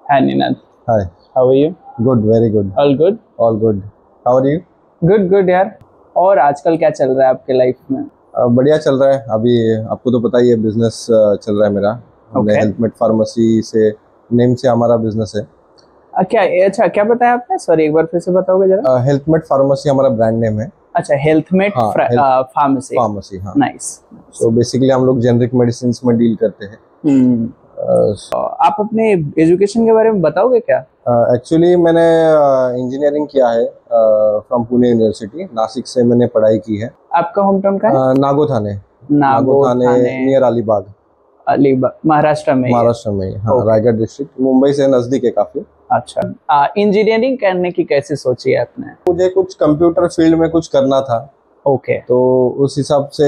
Hi Ninad, Hi. how are you? Good, very good. All good? All good. How are you? Good good यार। और आजकल क्या चल रहा है आपके लाइफ में? बढ़िया चल रहा है। अभी आपको तो पता ही है, बिजनेस चल रहा है मेरा। हमने Okay. हेल्थमेट फार्मेसी से नेम से हमारा बिजनेस है। क्या अच्छा क्या बताया आपने? सॉरी एक बार फिर से बताओगे जरा। हेल्थमेट फार्मेसी हमारा ब्रांड नेम है। अच्छा हेल्थमेट हाँ, फार्मेसी। फार्मेसी, हाँ। नाइस। तो बेसिकली हम लोग जेनरिक मेडिसिन में डील करते हैं। आप अपने एजुकेशन के बारे में बताओगे क्या? एक्चुअली मैंने इंजीनियरिंग किया है फ्रॉम पुणे यूनिवर्सिटी, नासिक से मैंने पढ़ाई की है। आपका होम टाउन का है? नागोथाने नागोथाने नियर अलीबाग, अलीबाग महाराष्ट्र में ही है। महाराष्ट्र में ही, हाँ। Okay. रायगढ़ डिस्ट्रिक्ट, मुंबई से नजदीक है काफी। अच्छा इंजीनियरिंग करने की कैसे सोची है आपने? मुझे कुछ कंप्यूटर फील्ड में कुछ करना था, ओके तो उस हिसाब से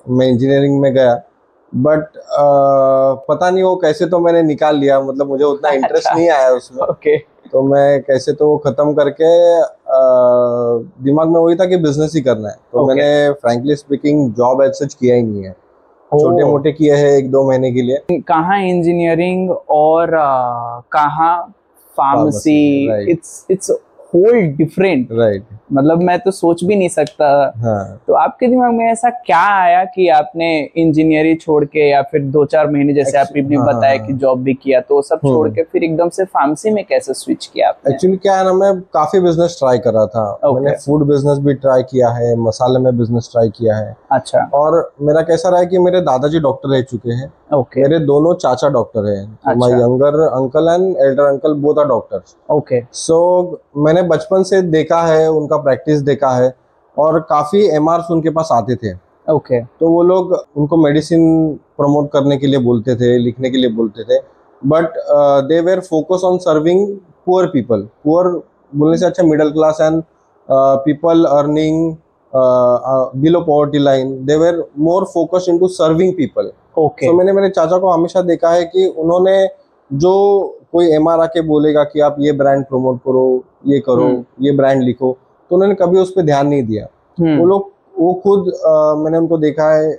मैं इंजीनियरिंग में गया। बट पता नहीं वो कैसे, तो मैंने निकाल लिया, मतलब मुझे उतना इंटरेस्ट अच्छा। नहीं आया उसमें। ओके तो मैं कैसे तो वो खत्म करके दिमाग में वही था कि बिजनेस ही करना है। तो Okay. मैंने frankly speaking job as such किया ही नहीं है। Oh. छोटे मोटे किए हैं 1-2 महीने के लिए। कहाँ इंजीनियरिंग और कहाँ pharmacy, right. It's whole different. Right. मतलब मैं तो सोच भी नहीं सकता। हाँ। तो आपके दिमाग में ऐसा क्या आया कि आपने इंजीनियरिंग छोड़ के, या फिर 2-4 महीने जैसे आपने भी हाँ, बताया हाँ, कि जॉब भी किया, तो वो सब छोड़ के फिर एकदम से फार्मेसी में कैसे स्विच किया आपने? एक्चुअली क्या है ना, मैं काफी बिजनेस ट्राई कर रहा था। Okay. मैंने फूड बिजनेस भी ट्राई किया है, मसाले में बिजनेस ट्राई किया है। अच्छा और मेरा कैसा रहा है कि मेरे दादाजी डॉक्टर रह चुके हैं। ओके मेरे दोनों चाचा डॉक्टर हैं। माय अच्छा। Younger uncle and elder uncle both are doctors. Okay so मैंने बचपन से देखा है, उनका प्रैक्टिस देखा है, और काफी एमआरस उनके पास आते थे। ओके तो वो लोग उनको मेडिसिन प्रमोट करने के लिए बोलते थे, लिखने के लिए बोलते थे। But they were focus on serving poor people. Poor बोलने से अच्छा middle class and people earning below poverty line, they were more focus into serving people. Okay तो मैंने मेरे चाचा को हमेशा देखा है कि उन्होंने जो कोई एमआर आके बोलेगा कि आप ये ब्रांड प्रमोट करो, ये करो, ये ब्रांड लिखो, तो उन्होंने कभी उस पर ध्यान नहीं दिया। वो खुद मैंने उनको देखा है,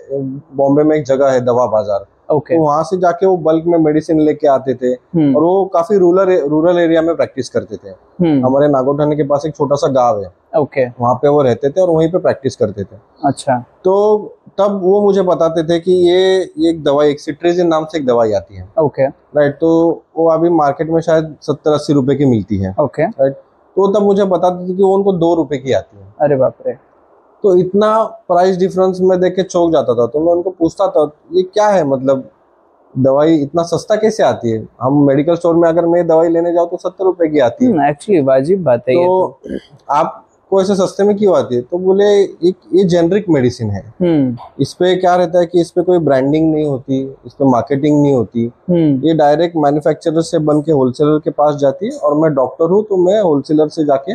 बॉम्बे में एक जगह है दवा बाजार, ओके तो वहां से जाके वो बल्क में मेडिसिन लेके आते थे। और वो काफी रूरल एरिया में प्रैक्टिस करते थे। हमारे नागोठाने के पास एक छोटा सा गांव है, ओके वहां पे वो रहते थे और वहीं पे प्रैक्टिस करते थे। अच्छा तो तब वो मुझे बताते थे कि ये एक दवाई, एक सिट्रेजिन नाम से एक दवाई आती है। Okay right. तो वो अभी मार्केट में शायद 70-80 रुपए की मिलती है। Okay right. तो तब मुझे बताते थे कि वो उनको 2 रुपए की आती है। अरे बाप रे। तो इतना प्राइस डिफरेंस में देख के चौंक जाता था। तो मैं उनको पूछता था ये क्या है, मतलब दवाई इतना सस्ता कैसे आती है? हम मेडिकल स्टोर में अगर मैं दवाई लेने जाऊँ तो 70 रुपए की आती है। एक्चुअली वाजिब बात है ये तो आपको ऐसे सस्ते में क्यों आती है? तो बोले ये जेनरिक मेडिसिन है। इस पे क्या रहता है कि इस पे कोई ब्रांडिंग नहीं होती, इस पे मार्केटिंग नहीं होती। ये डायरेक्ट मैन्युफैक्चरर से बन के होलसेलर के पास जाती है, और मैं डॉक्टर हूँ तो मैं होलसेलर से जाके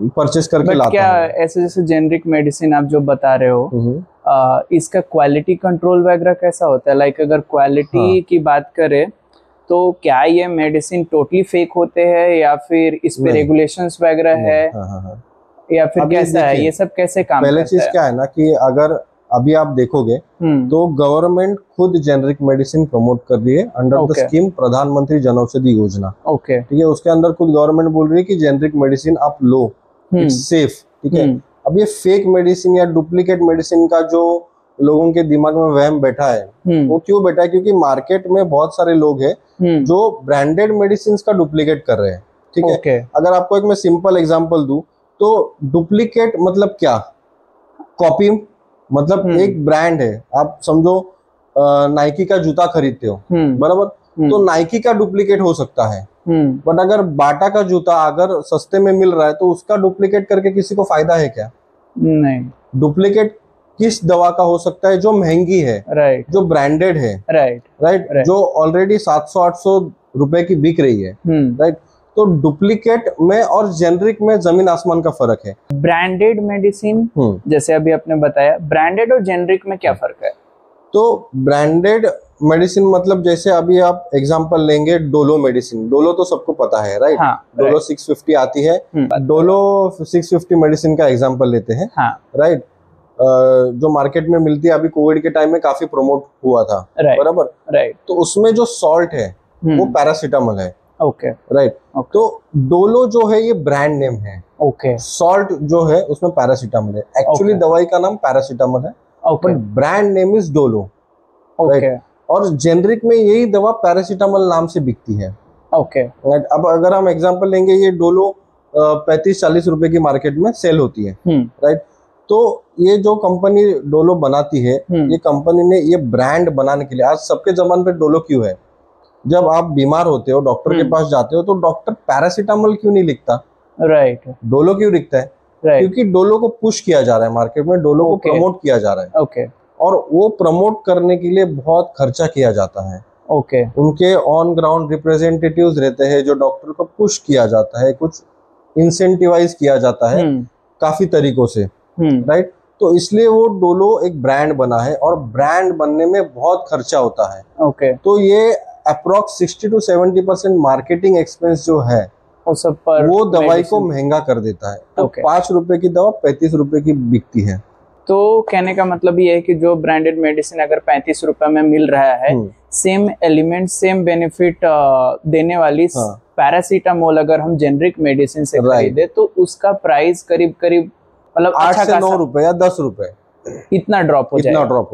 परचेस करके लाता हूँ। क्या ऐसे जैसे जेनरिक मेडिसिन आप जो बता रहे हो, इसका क्वालिटी कंट्रोल वगैरह कैसा होता है? लाइक अगर क्वालिटी की बात करें तो क्या ये मेडिसिन टोटली फेक होते हैं, या फिर इस पे रेगुलेशंस वगैरह है? या फिर कैसा है ये सब, कैसे काम करता है? पहले चीज क्या है ना कि अगर अभी आप देखोगे तो गवर्नमेंट खुद जेनरिक मेडिसिन प्रमोट कर रही है अंडर द स्कीम प्रधानमंत्री जन औषधि योजना। ओके ठीक है। उसके अंदर खुद गवर्नमेंट बोल रही है कि जेनरिक मेडिसिन आप लो, इट्स सेफ। ठीक है। अब ये फेक मेडिसिन या डुप्लीकेट मेडिसिन का जो लोगों के दिमाग में वहम बैठा है, वो क्यों बैठा है? क्योंकि मार्केट में बहुत सारे लोग हैं जो ब्रांडेड मेडिसिन का डुप्लीकेट कर रहे हैं। ठीक है। अगर आपको एक मैं सिंपल एग्जांपल दूं तो डुप्लीकेट मतलब क्या? कॉपी। मतलब एक ब्रांड है, आप समझो नाइकी का जूता खरीदते हो, बराबर, तो नाइकी का डुप्लीकेट हो सकता है। बट अगर बाटा का जूता अगर सस्ते में मिल रहा है तो उसका डुप्लीकेट करके किसी को फायदा है क्या? नहीं। डुप्लीकेट किस दवा का हो सकता है? जो महंगी है, राइट, जो ब्रांडेड है, राइट, जो ऑलरेडी 700-800 रुपए की बिक रही है, राइट। तो डुप्लीकेट में और जेनरिक में जमीन आसमान का फर्क है। ब्रांडेड मेडिसिन जैसे अभी आपने बताया, ब्रांडेड और जेनरिक में क्या फर्क है? तो ब्रांडेड मेडिसिन मतलब जैसे अभी आप एग्जांपल लेंगे डोलो मेडिसिन। डोलो तो सबको पता है, राइट? डोलो 650 आती है। डोलो 650 मेडिसिन का एग्जांपल लेते हैं, राइट? जो मार्केट में मिलती है, अभी कोविड के टाइम में काफी प्रमोट हुआ था, बराबर? राइट। तो उसमें जो सॉल्ट है वो पैरासीटामोल है। Okay right. तो डोलो जो है ये ब्रांड नेम है। ओके सॉल्ट जो है उसमें पैरासीटामोल है। एक्चुअली दवाई का नाम पैरासीटामोल है, but brand name is Dolo. Okay और जेनरिक में यही दवा पैरासीटामोल नाम से बिकती है। ओके अब अगर हम एग्जांपल लेंगे, ये डोलो 35-40 रुपए की मार्केट में सेल होती है। राइट। तो ये जो कंपनी डोलो बनाती है, ये कंपनी ने ये ब्रांड बनाने के लिए, आज सबके जबान पे डोलो क्यों है? जब आप बीमार होते हो, डॉक्टर के पास जाते हो, तो डॉक्टर पैरासीटामोल क्यों नहीं लिखता? राइट। डोलो क्यों लिखता है? क्योंकि डोलो को पुश किया जा रहा है मार्केट में, डोलो को प्रमोट किया जा रहा है। ओके। और वो प्रमोट करने के लिए बहुत खर्चा किया जाता है। ओके। उनके ऑन ग्राउंड रिप्रेजेंटेटिव्स रहते हैं जो डॉक्टर को पुश किया जाता है, कुछ इंसेंटिवाइज किया जाता है काफी तरीकों से। राइट। तो इसलिए वो डोलो एक ब्रांड बना है, और ब्रांड बनने में बहुत खर्चा होता है। ओके। तो ये अप्रोक्स 60 to 70% मार्केटिंग एक्सपेंस जो है सब पर वो दवाई को महंगा कर देता है। तो 5 रुपए की दवा 35 रुपए की बिकती है। तो कहने का मतलब ये है कि जो ब्रांडेड मेडिसिन अगर 35 रुपए में मिल रहा है, सेम एलिमेंट सेम बेनिफिट देने वाली पैरासीटामोल अगर हम जेनरिक मेडिसिन से खरीदे तो उसका प्राइस करीब करीब मतलब 8 से 9 रुपए या 10 रुपए इतना ड्रॉप हो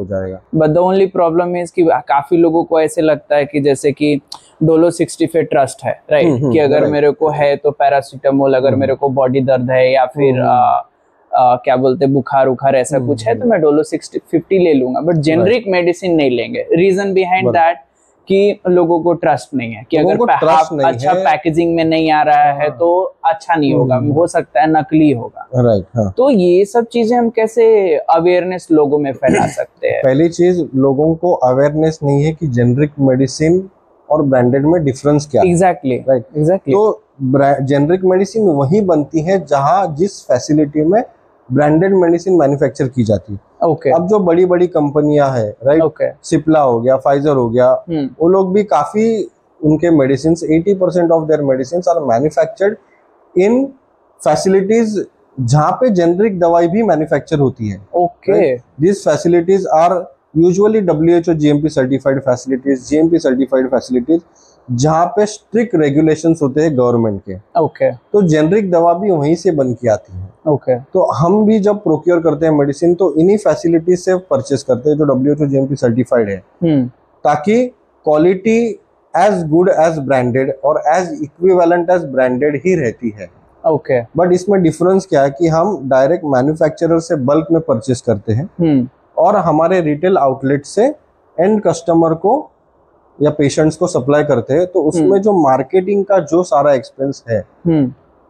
जाएगा। But the only problem is कि काफी लोगों को ऐसे लगता है कि जैसे कि डोलो 60 पे ट्रस्ट है, राइट, कि अगर मेरे को है तो पैरासीटामोल, अगर मेरे को बॉडी दर्द है या फिर क्या बोलते बुखार उखार ऐसा कुछ है तो मैं डोलो 50 ले लूंगा, बट जेनरिक मेडिसिन नहीं लेंगे। रीजन बिहाइंड दैट कि लोगों को ट्रस्ट नहीं है कि अगर अच्छा पैकेजिंग में नहीं आ रहा है तो अच्छा नहीं होगा, हो सकता है नकली होगा। राइट। हाँ। तो ये सब चीजें हम कैसे अवेयरनेस लोगों में फैला सकते हैं? पहली चीज, लोगों को अवेयरनेस नहीं है कि जेनरिक मेडिसिन और ब्रांडेड में डिफरेंस क्या है। एग्जैक्टली। राइट। एग्जैक्टली। तो जेनरिक मेडिसिन वही बनती है जहां जिस फैसिलिटी में ब्रांडेड मेडिसिन मैन्युफैक्चर की जाती है। अब जो बड़ी बड़ी कंपनियां हैं, राइट, सिप्ला हो गया, फाइजर हो गया, वो लोग भी काफी, उनके medicine 80% of their medicine are manufactured in facilities जहां पे जेनरिक दवाई भी मैन्युफैक्चर होती है। This facilities are usually WHO GMP certified facilities, GMP certified facilities, जहाँ पे स्ट्रिक्ट रेगुलेशंस होते हैं गवर्नमेंट के। तो जेनरिक दवा भी वहीं से बन के आती है। तो हम भी जब प्रोक्योर करते हैं मेडिसिन तो इन्हीं फैसिलिटीज से परचेस करते हैं जो WHO GMP सर्टिफाइड है, ताकि quality as good as branded और एज इक्विवेलेंट एज ब्रांडेड ही रहती है। बट इसमें डिफरेंस क्या है कि हम डायरेक्ट मैन्युफैक्चरर से बल्क में परचेस करते हैं और हमारे रिटेल आउटलेट से एंड कस्टमर को या पेशेंट्स को सप्लाई करते हैं। तो उसमें जो मार्केटिंग का जो सारा एक्सपेंस है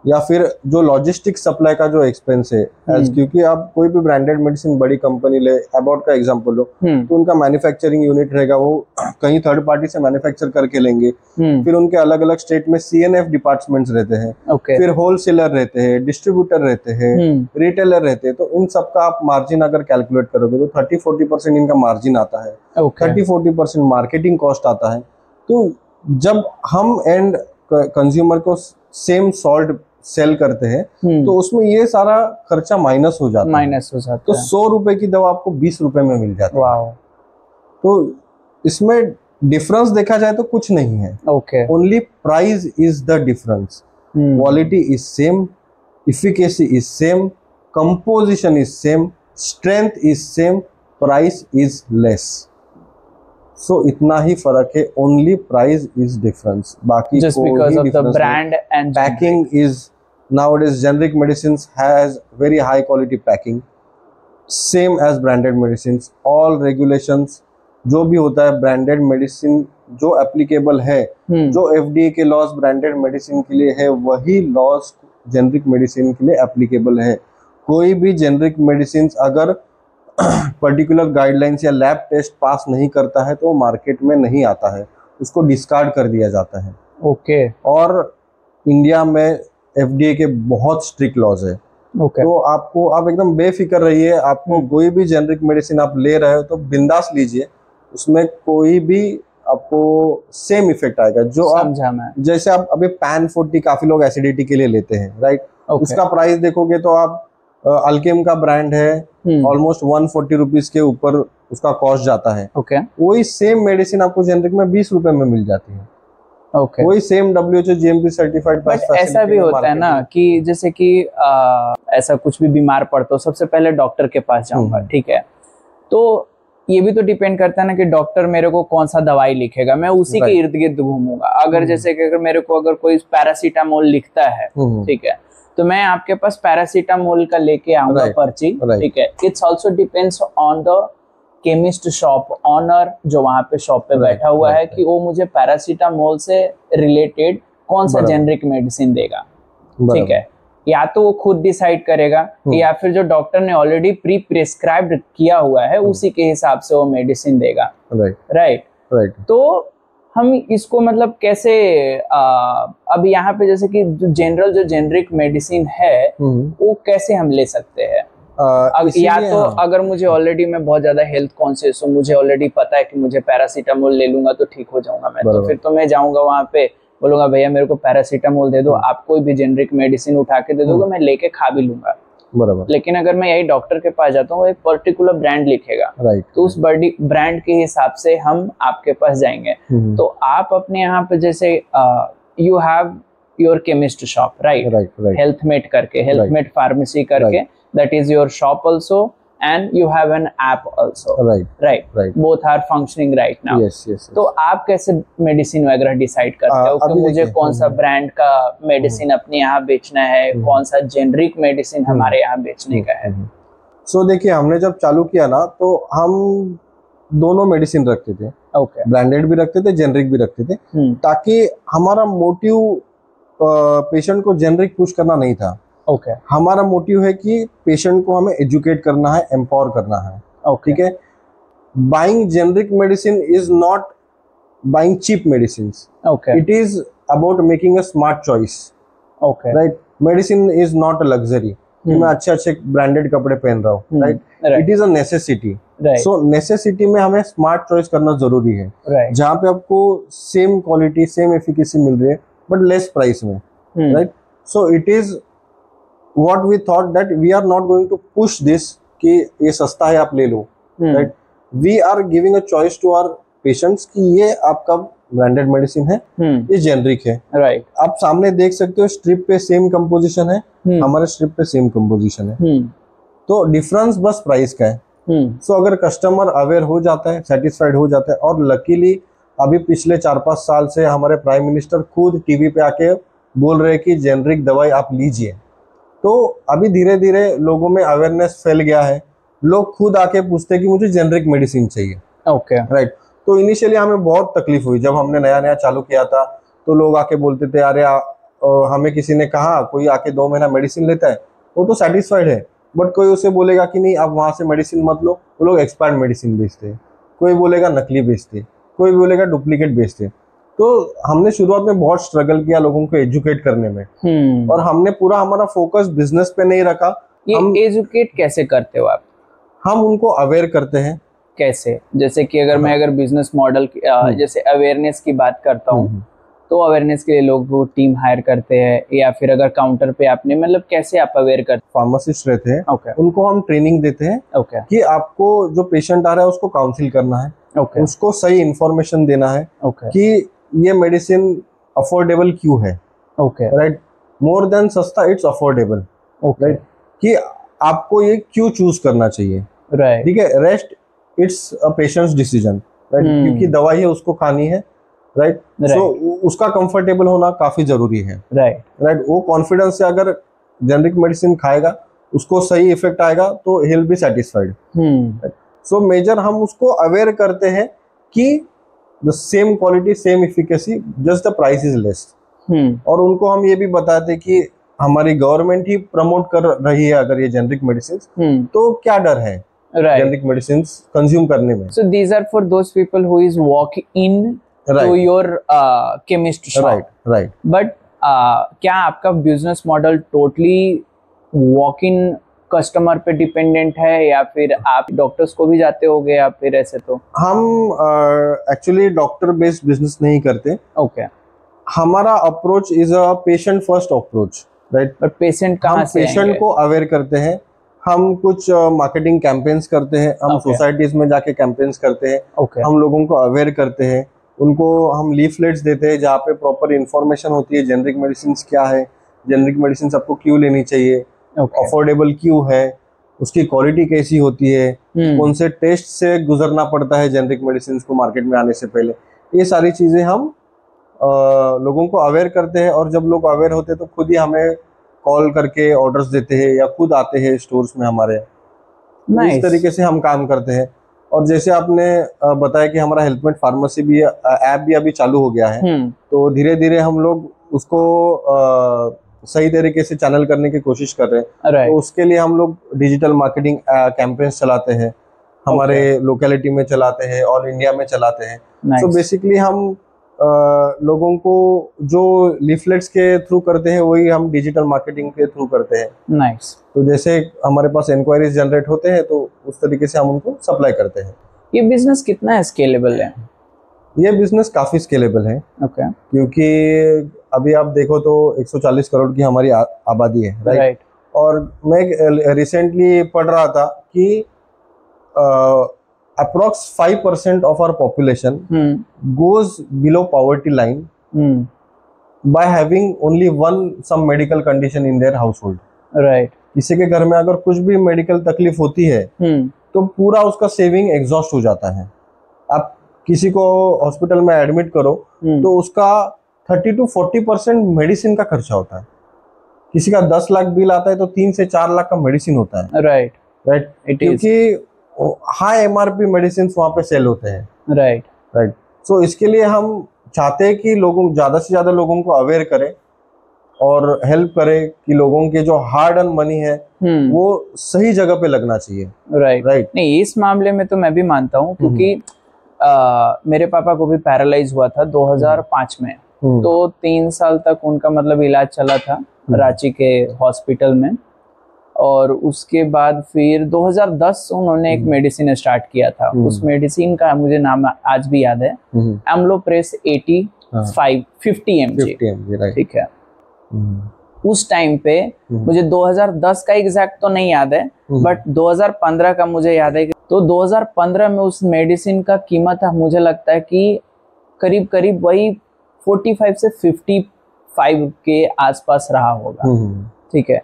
या फिर जो लॉजिस्टिक सप्लाई का जो एक्सपेंस है, क्योंकि आप कोई भी ब्रांडेड मेडिसिन बड़ी कंपनी ले, एबॉट का एग्जांपल लो, तो उनका मैन्युफैक्चरिंग यूनिट रहेगा, वो कहीं थर्ड पार्टी से मैन्युफैक्चर करके लेंगे। फिर उनके अलग अलग स्टेट में CNF डिपार्टमेंट्स रहते हैं, फिर होलसेलर रहते हैं, डिस्ट्रीब्यूटर रहते हैं, रिटेलर रहते हैं। तो इन सबका आप मार्जिन अगर कैलकुलेट करोगे तो 30-40% इनका मार्जिन आता है, 30-40% मार्केटिंग कॉस्ट आता है। तो जब हम एंड कंज्यूमर को सेम सॉल्ट सेल करते हैं तो उसमें ये सारा खर्चा माइनस हो जाता है। तो 100 रुपए की दवा आपको 20 रुपए में मिल जाती है। तो इसमें डिफरेंस देखा जाए तो कुछ नहीं है। Only price is the difference. Quality is same, efficacy is same, composition is same, strength is same, price is less. So इतना ही फर्क है, ओनली प्राइस इज डिफरेंस। बाकी just because of the brand and packing is nowadays generic medicines has very high quality packing, same as branded medicines। all regulations जो भी होता है branded medicine जो एप्लीकेबल है, जो FDA के लॉज ब्रांडेड मेडिसिन के लिए है वही लॉज जेनरिक मेडिसिन के लिए एप्लीकेबल है। कोई भी जेनरिक मेडिसिन अगर पर्टिकुलर गाइडलाइंस या लैब टेस्ट पास नहीं करता है तो मार्केट में नहीं आता है, उसको डिस्कार्ड कर दिया जाता है। और इंडिया में FDA के बहुत स्ट्रिक्ट लॉज है। तो आपको, आप एकदम बेफिक्र रहिए, आपको कोई भी जेनरिक मेडिसिन आप ले रहे हो तो बिंदास लीजिए, उसमें कोई भी आपको सेम इफेक्ट आएगा। जो आप जैसे आप अभी पैन 40 काफी लोग एसिडिटी के लिए लेते हैं, राइट, उसका प्राइस देखोगे तो आप अल्केम का ब्रांड है, ऑलमोस्ट 140 रुपीज के ऊपर उसका कॉस्ट जाता है। वही सेम मेडिसिन आपको जेनरिक में 20 रुपए में मिल जाती है। ओके। वही same WHO GMP certified. But ऐसा भी होता है ना कि जैसे कि ऐसा कुछ भी बीमार पड़ता हो सबसे पहले डॉक्टर के पास जाऊंगा, ठीक है, तो ये भी तो डिपेंड करता है ना कि डॉक्टर मेरे को कौन सा दवाई लिखेगा, मैं उसी के इर्द गिर्द घूमूंगा। अगर जैसे कि अगर मेरे को अगर कोई पैरासीटामोल लिखता है, ठीक है, तो मैं आपके पास पैरासीटामोल का लेके आऊंगा पर्ची, ठीक है। It's also depends on the chemist shop owner जो वहां पे शॉप पे बैठा हुआ है कि वो मुझे पैरासीटामोल से रिलेटेड कौन सा जेनरिक मेडिसिन देगा, ठीक है। या तो वो खुद डिसाइड करेगा या फिर जो डॉक्टर ने ऑलरेडी प्री प्रिस्क्राइब्ड किया हुआ है उसी के हिसाब से वो मेडिसिन देगा, राइट। तो हम इसको मतलब कैसे अब यहाँ पे जैसे कि जनरल जो जेनरिक मेडिसिन है वो कैसे हम ले सकते हैं? या तो अगर मुझे ऑलरेडी मैं बहुत ज्यादा हेल्थ कॉन्शियस हूँ, मुझे ऑलरेडी पता है कि मुझे पैरासीटामोल ले लूंगा तो ठीक हो जाऊंगा मैं, तो फिर तो मैं जाऊंगा वहां पे, बोलूंगा भैया मेरे को पैरासीटामोल दे दो, आप कोई भी जेनरिक मेडिसिन उठा के दे दोगे, मैं लेके खा भी लूंगा, बराबर। लेकिन अगर मैं यही डॉक्टर के पास जाता हूँ, एक पर्टिकुलर ब्रांड लिखेगा, तो उस ब्रांड के हिसाब से हम आपके पास जाएंगे। तो आप अपने यहाँ पे जैसे you have your chemist shop, right, Healthmate करके, हेल्थमेट फार्मेसी करके, that is your shop also and you have an app also, right, both are functioning right now. yes. तो आप कैसे मेडिसिन वगैरह डिसाइड करते हो कि मुझे कौन सा ब्रांड का मेडिसिन अपने यहाँ बेचना है, कौन सा जेनरिक मेडिसिन हमारे यहाँ बेचने का है? सो देखिए, हमने जब चालू किया ना तो हम दोनों मेडिसिन रखते थे, ब्रांडेड भी रखते थे, जेनरिक भी रखते थे, ताकि हमारा मोटिव पेशेंट को जेनरिक पुश करना नहीं था। हमारा मोटिव है कि पेशेंट को हमें एजुकेट करना है, एम्पावर करना है, ठीक है। Buying generic medicine is not buying cheap medicine, it is about making a smart choice, right. Medicine is not a luxury कि मैं अच्छे ब्रांडेड कपड़े पहन रहा हूँ, right, it is a necessity. So necessity में हमें स्मार्ट चॉइस करना जरूरी है, जहाँ पे आपको सेम क्वालिटी, सेम एफिकेसी मिल रही है बट लेस प्राइस में, right. So it is what we thought that we are not going to push this कि ये सस्ता है आप ले लो, right? We are giving a choice to our patients कि ये आपका ब्रांडेड मेडिसिन है, ये जेनरिक है, right? आप सामने देख सकते हो स्ट्रिप पे सेम कंपोजिशन है, हमारे स्ट्रिप पे सेम कंपोजिशन है, तो डिफरेंस बस प्राइस का है। सो अगर कस्टमर अवेयर हो जाता है, सेटिस्फाइड हो जाता है, और लकीली अभी पिछले 4-5 साल से हमारे प्राइम मिनिस्टर खुद टीवी पे आके बोल रहे हैं कि जेनरिक दवाई आप लीजिए, तो अभी धीरे धीरे लोगों में अवेयरनेस फैल गया है। लोग खुद आके पूछते हैं कि मुझे जेनरिक मेडिसिन चाहिए, राइट। तो इनिशियली हमें बहुत तकलीफ हुई जब हमने नया चालू किया था, तो लोग आके बोलते थे अरे हमें किसी ने कहा कोई आके 2 महीना मेडिसिन लेता है वो तो सेटिस्फाइड है, बट कोई उसे बोलेगा कि नहीं आप वहां से मेडिसिन मत लो, वो लोग एक्सपायर्ड मेडिसिन बेचते हैं, कोई बोलेगा नकली बेचते, कोई बोलेगा डुप्लीकेट बेचते। तो हमने शुरुआत में बहुत स्ट्रगल किया लोगों को एजुकेट करने में, और हमने पूरा हमारा फोकस बिजनेस पे नहीं रखा। ये हम एजुकेट कैसे करते हो आप? हम उनको अवेयर करते हैं। कैसे? जैसे कि अगर मैं अगर बिजनेस मॉडल जैसे अवेयरनेस की बात करता हूँ, तो अवेयरनेस के लिए लोग वो टीम हायर करते हैं, या फिर अगर काउंटर पे आपने मतलब कैसे आप अवेयर करते? फार्मासिस्ट रहते हैं, उनको हम ट्रेनिंग देते हैं कि आपको जो पेशेंट आ रहा है उसको काउंसिल करना है, उसको सही इंफॉर्मेशन देना है कि ये मेडिसिन अफोर्डेबल क्यों है, राइट। मोर देन सस्ता, इट्स अफोर्डेबल, राइट, कि आपको ये क्यों चूज करना चाहिए, ठीक है। Rest it's a patients decision, right, क्योंकि दवाई है उसको खानी है, राइट। सो उसका कंफर्टेबल होना काफी जरूरी है, राइट। वो कॉन्फिडेंस से अगर जेनरिक मेडिसिन खाएगा, उसको सही इफेक्ट आएगा तो he will be satisfied. So major हम उसको अवेयर करते हैं कि the same quality, same efficacy, just the price is less। और उनको हम ये भी बताते हैं कि हमारी गवर्नमेंट ही प्रमोट कर रही है अगर ये जेनरिक मेडिसिन, तो क्या डर है जेनरिक मेडिसिन कंज्यूम करने में। So these are for those people who is walk in to your chemist shop, right। But क्या आपका business model totally walk in customer पे डिपेंडेंट है, या फिर आप डॉक्टर्स को भी जाते होगे, या फिर ऐसे? तो हम एक्चुअली डॉक्टर बेस्ड बिजनेस नहीं करते, हमारा approach is a patient first approach, right. पर पेशेंट कहाँ से आएंगे? पेशेंट को अवेयर करते हैं, हम कुछ मार्केटिंग कैंपेन्स करते हैं, हम सोसाइटीज में जाके कैंपेन्स करते हैं, हम लोगों को अवेयर करते हैं उनको हम लीफलेट्स देते हैं जहाँ पे प्रॉपर इंफॉर्मेशन होती है जेनरिक मेडिसिन क्या है, जेनरिक मेडिसिन आपको क्यों लेनी चाहिए, अफोर्डेबल क्यों है, उसकी क्वालिटी कैसी होती है, कौन से टेस्ट से गुजरना पड़ता है जेनरिक मेडिसिन को मार्केट में आने से पहले। ये सारी चीजें हम लोगों को अवेयर करते हैं, और जब लोग अवेयर होते हैं तो खुद ही हमें कॉल करके ऑर्डर्स देते हैं या खुद आते हैं स्टोर्स में हमारे। इस तरीके से हम काम करते हैं। और जैसे आपने बताया कि हमारा हेल्पमेट फार्मेसी भी ऐप भी अभी चालू हो गया है, तो धीरे धीरे हम लोग उसको सही तरीके से चैनल करने की कोशिश कर रहे हैं। तो उसके लिए हम लोग डिजिटल मार्केटिंग कैंपेन्स चलाते हैं, हमारे लोकेलिटी में चलाते हैं, ऑल इंडिया में चलाते हैं। तो बेसिकली हम लोगों को जो लीफलेट्स के थ्रू करते हैं वही हम डिजिटल मार्केटिंग के थ्रू करते हैं। नाइस। तो जैसे हमारे पास इंक्वायरीज जनरेट होते हैं तो उस तरीके से हम उनको सप्लाई करते हैं। ये बिजनेस कितना स्केलेबल है? ये बिजनेस काफी स्केलेबल है। ओके। क्योंकि अभी आप देखो तो 140 करोड़ की हमारी आबादी है, राइट। और मैं रिसेंटली पढ़ रहा था कि approx 5% of our population goes below poverty line by having only some medical condition in their household. Right. किसी के घर में अगर कुछ भी मेडिकल तकलीफ होती है तो पूरा उसका सेविंग एग्जॉस्ट हो जाता है। आप किसी को हॉस्पिटल में एडमिट करो तो उसका 30 to 40% मेडिसिन का खर्चा होता है। किसी का 10 लाख बिल आता है तो 3 से 4 लाख का मेडिसिन होता है। Right right. क्योंकि हाई एमआरपी मेडिसिन वहाँ पे सेल होते हैं। Right right. सो इसके लिए हम चाहते हैं कि लोगों ज्यादा से ज्यादा लोगों को अवेयर करें और हेल्प करें कि लोगों के जो हार्ड अर्न मनी है वो सही जगह पे लगना चाहिए। राइट। नहीं, इस मामले में तो मैं भी मानता हूँ, क्योंकि मेरे पापा को भी पैरालाइज हुआ था 2005 में। तो 3 साल तक उनका मतलब इलाज चला था रांची के हॉस्पिटल में, और उसके बाद फिर 2010 उन्होंने एक मेडिसिन स्टार्ट किया था। उस मेडिसिन का मुझे नाम आज भी याद है, एम्लोप्रेस 50 mg। ठीक है। उस टाइम पे मुझे 2010 का एग्जैक्ट तो नहीं याद है, बट 2015 का मुझे याद है। तो 2015 में उस मेडिसिन का कीमत मुझे लगता है कि करीब करीब वही 45 से 55 के आसपास रहा होगा। ठीक है।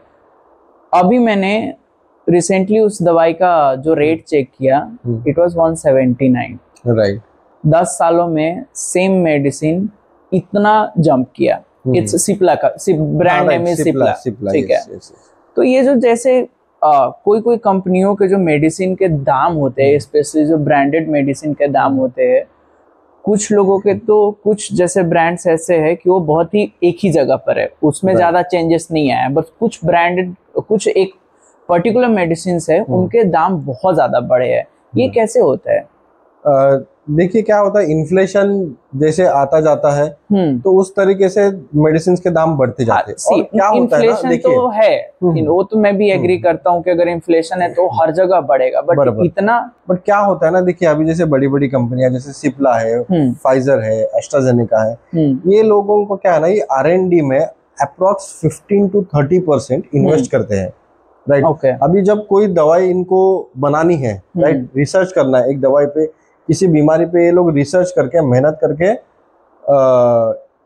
अभी मैंने रिसेंटली उस दवाई का जो रेट चेक किया, इट वाज 179। राइट। 10 सालों में सेम मेडिसिन इतना जंप किया। इट्स सिप्ला का ब्रांड नेम है सिप्ला। ठीक है। तो ये जो जैसे कोई कंपनियों के जो मेडिसिन के दाम होते हैं, स्पेशली जो ब्रांडेड मेडिसिन के दाम होते हैं, कुछ लोगों के तो कुछ जैसे ब्रांड्स ऐसे हैं कि वो बहुत ही एक ही जगह पर है, उसमें ज्यादा चेंजेस नहीं आया। बट कुछ ब्रांडेड, कुछ एक पर्टिकुलर मेडिसिन है, उनके दाम बहुत ज्यादा बढ़े हैं। ये कैसे होता है? देखिए क्या होता है, इन्फ्लेशन जैसे आता जाता है तो उस तरीके से मेडिसिन के दाम बढ़ते जाते हैं। और क्या होता है ना, देखिए तो है वो तो मैं भी एग्री करता हूँ कि अगर इन्फ्लेशन है तो हर जगह बढ़ेगा, बट इतना। बट क्या होता है ना, देखिए अभी जैसे बड़ी बड़ी कंपनियां जैसे सिप्ला है, फाइजर है, एस्ट्राजेनेका है, ये लोगों को क्या है ना, ये R&D में अप्रोक्स 15 to 30% इन्वेस्ट करते हैं। राइट। अभी जब कोई दवाई इनको बनानी है, राइट, रिसर्च करना है एक दवाई पे, किसी बीमारी पे, ये लोग रिसर्च करके मेहनत करके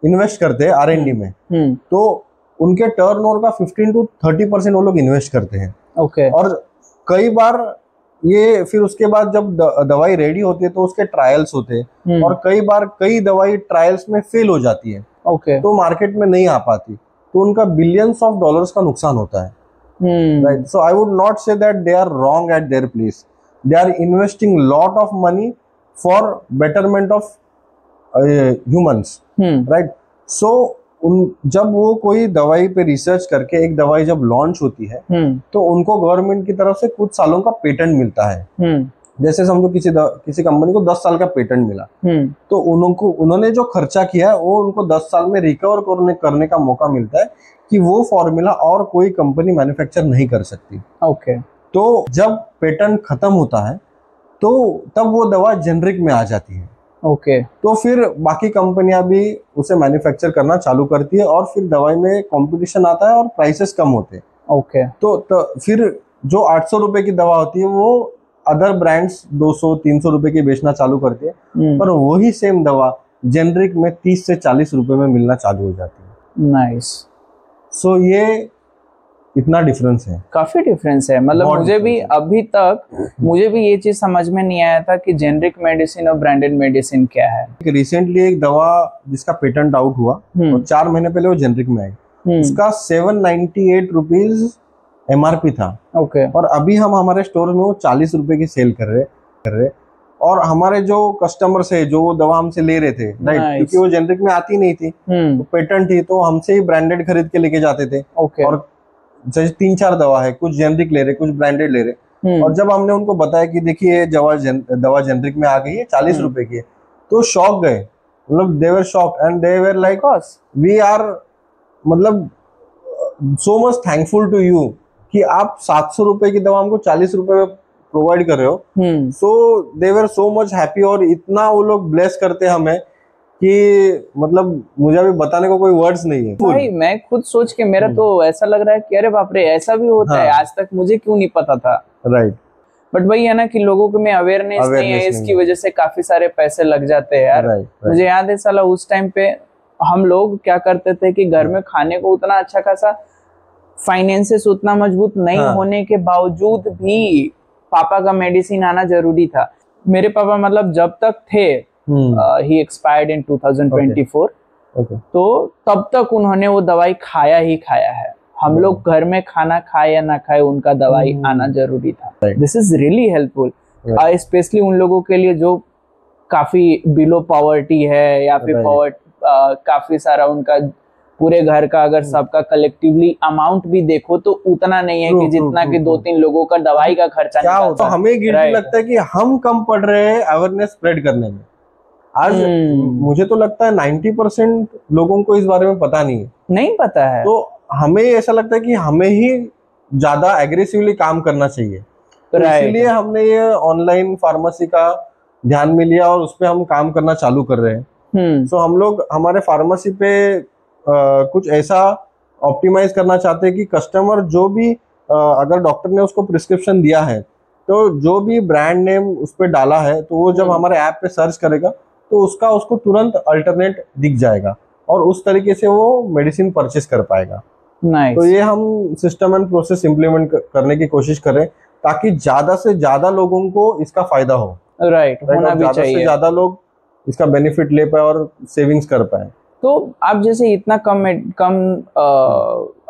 इन्वेस्ट करते हैं R&D में। तो उनके टर्नओवर का 15 to 30% वो लोग इन्वेस्ट करते हैं। और कई बार ये फिर उसके बाद जब दवाई रेडी होती है तो उसके ट्रायल्स होते हैं, और कई बार कई दवाई ट्रायल्स में फेल हो जाती है, तो मार्केट में नहीं आ पाती, तो उनका बिलियंस ऑफ डॉलर्स का नुकसान होता है। Right. So I would not say that they are wrong at their place. They are investing lot of money for betterment of humans, right? So जब वो कोई दवाई पे रिसर्च करके एक दवाई जब लॉन्च होती है तो उनको गवर्नमेंट की तरफ से कुछ सालों का पेटेंट मिलता है। जैसे समझो किसी कंपनी को 10 साल का पेटेंट मिला, तो उन्होंने जो खर्चा किया है वो उनको 10 साल में रिकवर करने का मौका मिलता है कि वो फॉर्मूला और कोई कंपनी मैन्युफैक्चर नहीं कर सकती। तो जब पेटेंट खत्म होता है तो तब वो दवा जेनरिक में आ जाती है। तो फिर बाकी कंपनियां भी उसे मैन्युफैक्चर करना चालू करती है, और फिर दवाई में कंपटीशन आता है और प्राइसेस कम होते हैं। तो फिर जो 800 रुपए की दवा होती है वो अदर ब्रांड्स 200-300 रुपए की बेचना चालू करती है, पर वही सेम दवा जेनरिक में 30 से 40 रुपए में मिलना चालू हो जाती है। नाइस। सो ये इतना डिफरेंस है, काफी डिफरेंस है। मतलब मुझे भी अभी तक मुझे भी ये चीज समझ में नहीं आया था कि जेनरिक मेडिसिन और ब्रांडेड मेडिसिन क्या है। रिसेंटली एक दवा जिसका पेटेंट आउट हुआ और 4 महीने पहले वो जेनरिक में आई, उसका 798 रुपीज MRP था। ओके। और अभी हम हमारे स्टोर में वो 40 रुपए की सेल कर रहे और हमारे जो कस्टमर्स है जो वो दवा हमसे ले रहे थे, राइट, क्योंकि वो जेनरिक में आती नहीं थी, तो पेटेंट थी, तो हमसे ही ब्रांडेड खरीद के लेके जाते थे। और जैसे 3-4 दवा है, कुछ जेनरिक ले रहे, कुछ ब्रांडेड ले रहे। और जब हमने उनको बताया कि देखिए ये दवा जेनरिक में आ गई है, 40 रुपए की है, तो शॉक गए। मतलब they were shocked and they were like we are मतलब so much thankful to you कि आप 700 रुपए की दवा हमको 40 रुपए में प्रोवाइड कर रहे हो। सो दे वर सो मच हैप्पी और इतना वो लोग ब्लेस करते हमें कि मतलब मुझे अभी बताने को कोई वर्ड्स नहीं है। भाई मैं खुद सोच के मेरा तो ऐसा लग रहा है कि अरे बाप रे ऐसा भी होता है, आज तक मुझे क्यों नहीं पता था। राइट। बट वही है ना कि लोगों को में अवेयरनेस नहीं है, इसकी वजह से काफी सारे पैसे लग जाते हैं यार। मुझे याद है साला उस टाइम पे हम लोग क्या करते थे कि घर में खाने को उतना अच्छा खासा फाइनेंसेस उतना मजबूत नहीं होने के बावजूद भी पापा का मेडिसिन आना जरूरी था। मेरे पापा मतलब जब तक थे, ही एक्सपायर्ड इन 2024, तो तब तक उन्होंने वो दवाई खाया ही खाया है। हम लोग घर में खाना खाए या ना खाए उनका दवाई आना जरूरी था। This is really helpful, specially उन लोगों के लिए जो काफी बिलो पॉवर्टी है या फिर काफी सारा उनका पूरे घर का अगर सबका कलेक्टिवली अमाउंट भी देखो तो उतना नहीं है कि जितना कि 2-3 लोगों का दवाई का खर्चा क्या होता है। हमें गिल्टी लगता है कि हम कम पड़ रहे हैं अवेयरनेस स्प्रेड करने में। आज मुझे तो लगता है 90% लोगों को इस बारे में पता नहीं पता है। तो हमें ऐसा लगता है कि हमें ही ज्यादा एग्रेसिवली काम करना चाहिए। तो इसीलिए हमने ये ऑनलाइन फार्मेसी का ध्यान में लिया और उस पर हम काम करना चालू कर रहे हैं। सो हम लोग हमारे फार्मेसी पे कुछ ऐसा ऑप्टिमाइज करना चाहते हैं कि कस्टमर जो भी अगर डॉक्टर ने उसको प्रिस्क्रिप्शन दिया है तो जो भी ब्रांड नेम उस पर डाला है तो वो जब हमारे ऐप पे सर्च करेगा तो उसको तुरंत अल्टरनेट दिख जाएगा और उस तरीके से वो मेडिसिन परचेस कर पाएगा। तो ये हम सिस्टम एंड प्रोसेस इम्प्लीमेंट करने की कोशिश करें ताकि ज्यादा से ज्यादा लोगों को इसका फायदा हो। राइट, होना भी चाहिए। ज्यादा से ज्यादा लोग इसका बेनिफिट ले पाए और सेविंग्स कर पाए। तो आप जैसे इतना कम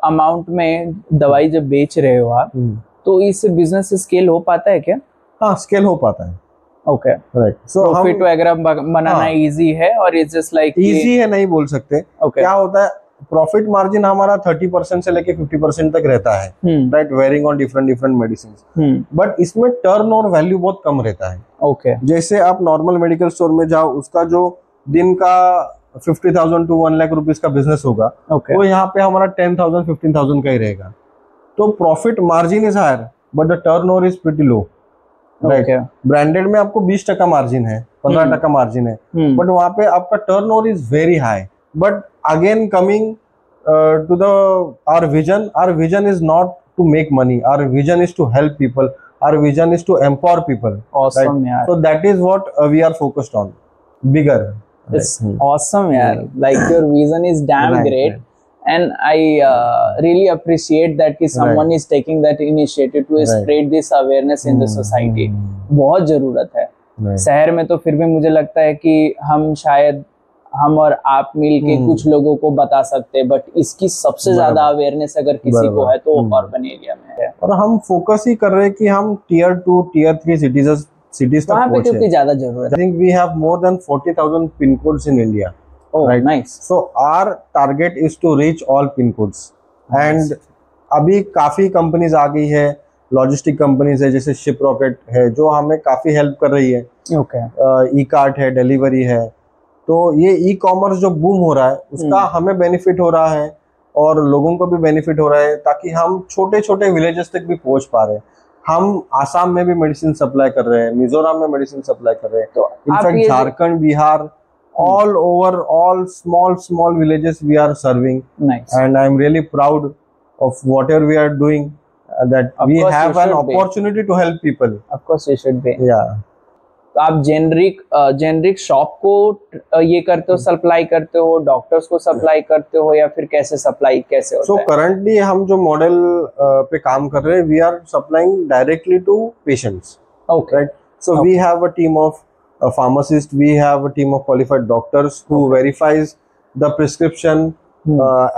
अमाउंट में दवाई जब बेच रहे हो आप, तो इससे बिजनेस स्केल हो पाता है क्या? हाँ, स्केल हो पाता है। Okay, right. सो प्रॉफिट वगैरह बनाना इजी है और इट्स जस्ट लाइक इजी है नहीं बोल सकते। क्या होता है, प्रॉफिट मार्जिन हमारा 30% से लेके 50% तक रहता है, right, varying on different medicine. But इसमें टर्न और वैल्यू बहुत कम रहता है। ओके। जैसे आप नॉर्मल मेडिकल स्टोर में जाओ, उसका जो दिन का 50,000 to 1 लाख रुपीज का बिजनेस होगा, वो यहाँ पे हमारा 10,000 15,000 का ही रहेगा। तो profit margin is higher but the turnover is pretty low. Branded में आपको 20% मार्जिन है, 15% मार्जिन है, बट वहां पे आपका turnover is very high. But again coming to the our vision is not to make money, our vision is to help people, our vision is to empower people. So that is what we are focused on. Bigger. It's awesome, yaar. Like your vision is damn great, and I really appreciate that कि someone is taking that initiative to spread this awareness in the society. बहुत जरूरत है। शहर में तो फिर भी मुझे लगता है कि हम शायद हम और आप मिल के कुछ लोगों को बता सकते हैं, बट इसकी सबसे ज्यादा अवेयरनेस अगर किसी को है तो अर्बन एरिया में है। और हम फोकस ही कर रहे हैं कि हम Tier 2, Tier 3 cities तक पहुंचे। क्योंकि ज्यादा जरूरत है। I think we have more than 40,000 pin codes in India. Oh, right? Nice. So our target is to reach all pin codes. And अभी काफी कंपनीज आ गई है, लॉजिस्टिक कंपनीज है, जैसे शिप रॉकेट है जो हमें काफी हेल्प कर रही है। ई-कार्ट है, डिलीवरी है। तो ये ई-कॉमर्स जो बूम हो रहा है उसका हमें बेनिफिट हो रहा है और लोगों को भी बेनिफिट हो रहा है, ताकि हम छोटे छोटे विलेजेस तक भी पहुंच पा रहे हैं। हम आसाम में भी मेडिसिन सप्लाई कर रहे हैं, मिजोरम में मेडिसिन सप्लाई कर रहे हैं, तो in fact Jharkhand, Bihar, all over, all small villages we are serving. Nice. And I'm really proud of whatever we are doing, that we have an opportunity to help people. Of course you should be. Yeah. आप generic shop को ये करते हो, supply करते हो, doctors को supply करते हो, या फिर कैसे सप्लाई कैसे होता है? करंटली हम जो मॉडल पे काम कर रहे हैं, we are supplying directly to patients. Okay, right. So we have a team of pharmacist, we have a team of qualified doctors who verifies the prescription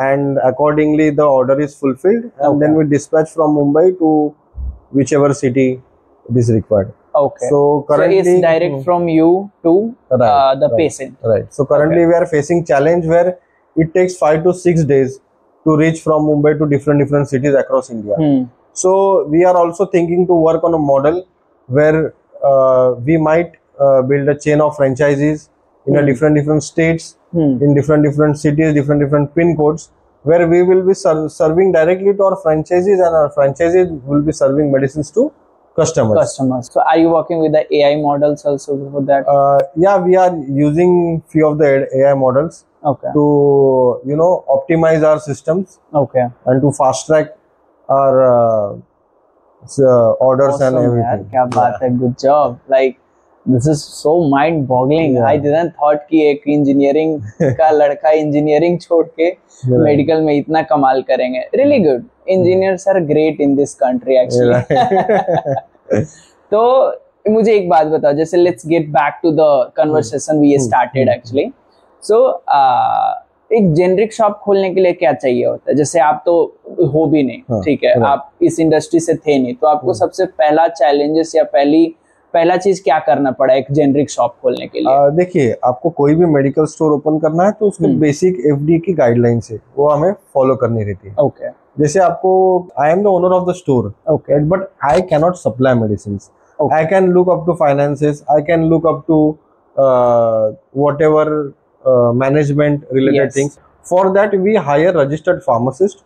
and accordingly the order is fulfilled, and then we dispatch from Mumbai to whichever city it is required. Okay. So currently it's direct from you to the patient. Right. So currently we are facing challenge where it takes 5 to 6 days to reach from Mumbai to different cities across India. So we are also thinking to work on a model where we might build a chain of franchises in a different states, in different cities, different pin codes, where we will be serving directly to our franchises, and our franchises will be serving medicines to customers. So are you working with the AI models also for that? Yeah, we are using few of the AI models to optimize our systems, and to fast track our orders. Awesome, and everything. Kya baat hai, good job. Like this is so mind boggling. I didn't thought कि एक engineering का लड़का engineering छोड़ के medical में इतना कमाल करेंगे. Really good. Engineers are great in this country actually. तो मुझे एक बात बताओ, जैसे let's get back to the conversation we started actually. So एक जेनरिक शॉप खोलने के लिए क्या चाहिए होता है? जैसे आप तो हो भी नहीं, ठीक है, आप इस इंडस्ट्री से थे नहीं, तो आपको सबसे पहला चैलेंजेस या पहला चीज क्या करना पड़ा एक जेनरिक शॉप खोलने के लिए? देखिए, आपको कोई भी मेडिकल स्टोर ओपन करना है तो उसके बेसिक एफडी की गाइडलाइंस है, वो हमें फॉलो करनी रहती है. ओके. जैसे आपको, I am the owner of the store, okay, but I can not supply medicine. I can look up to finances, I can look up to whatever management related things. For that we hire registered pharmacists,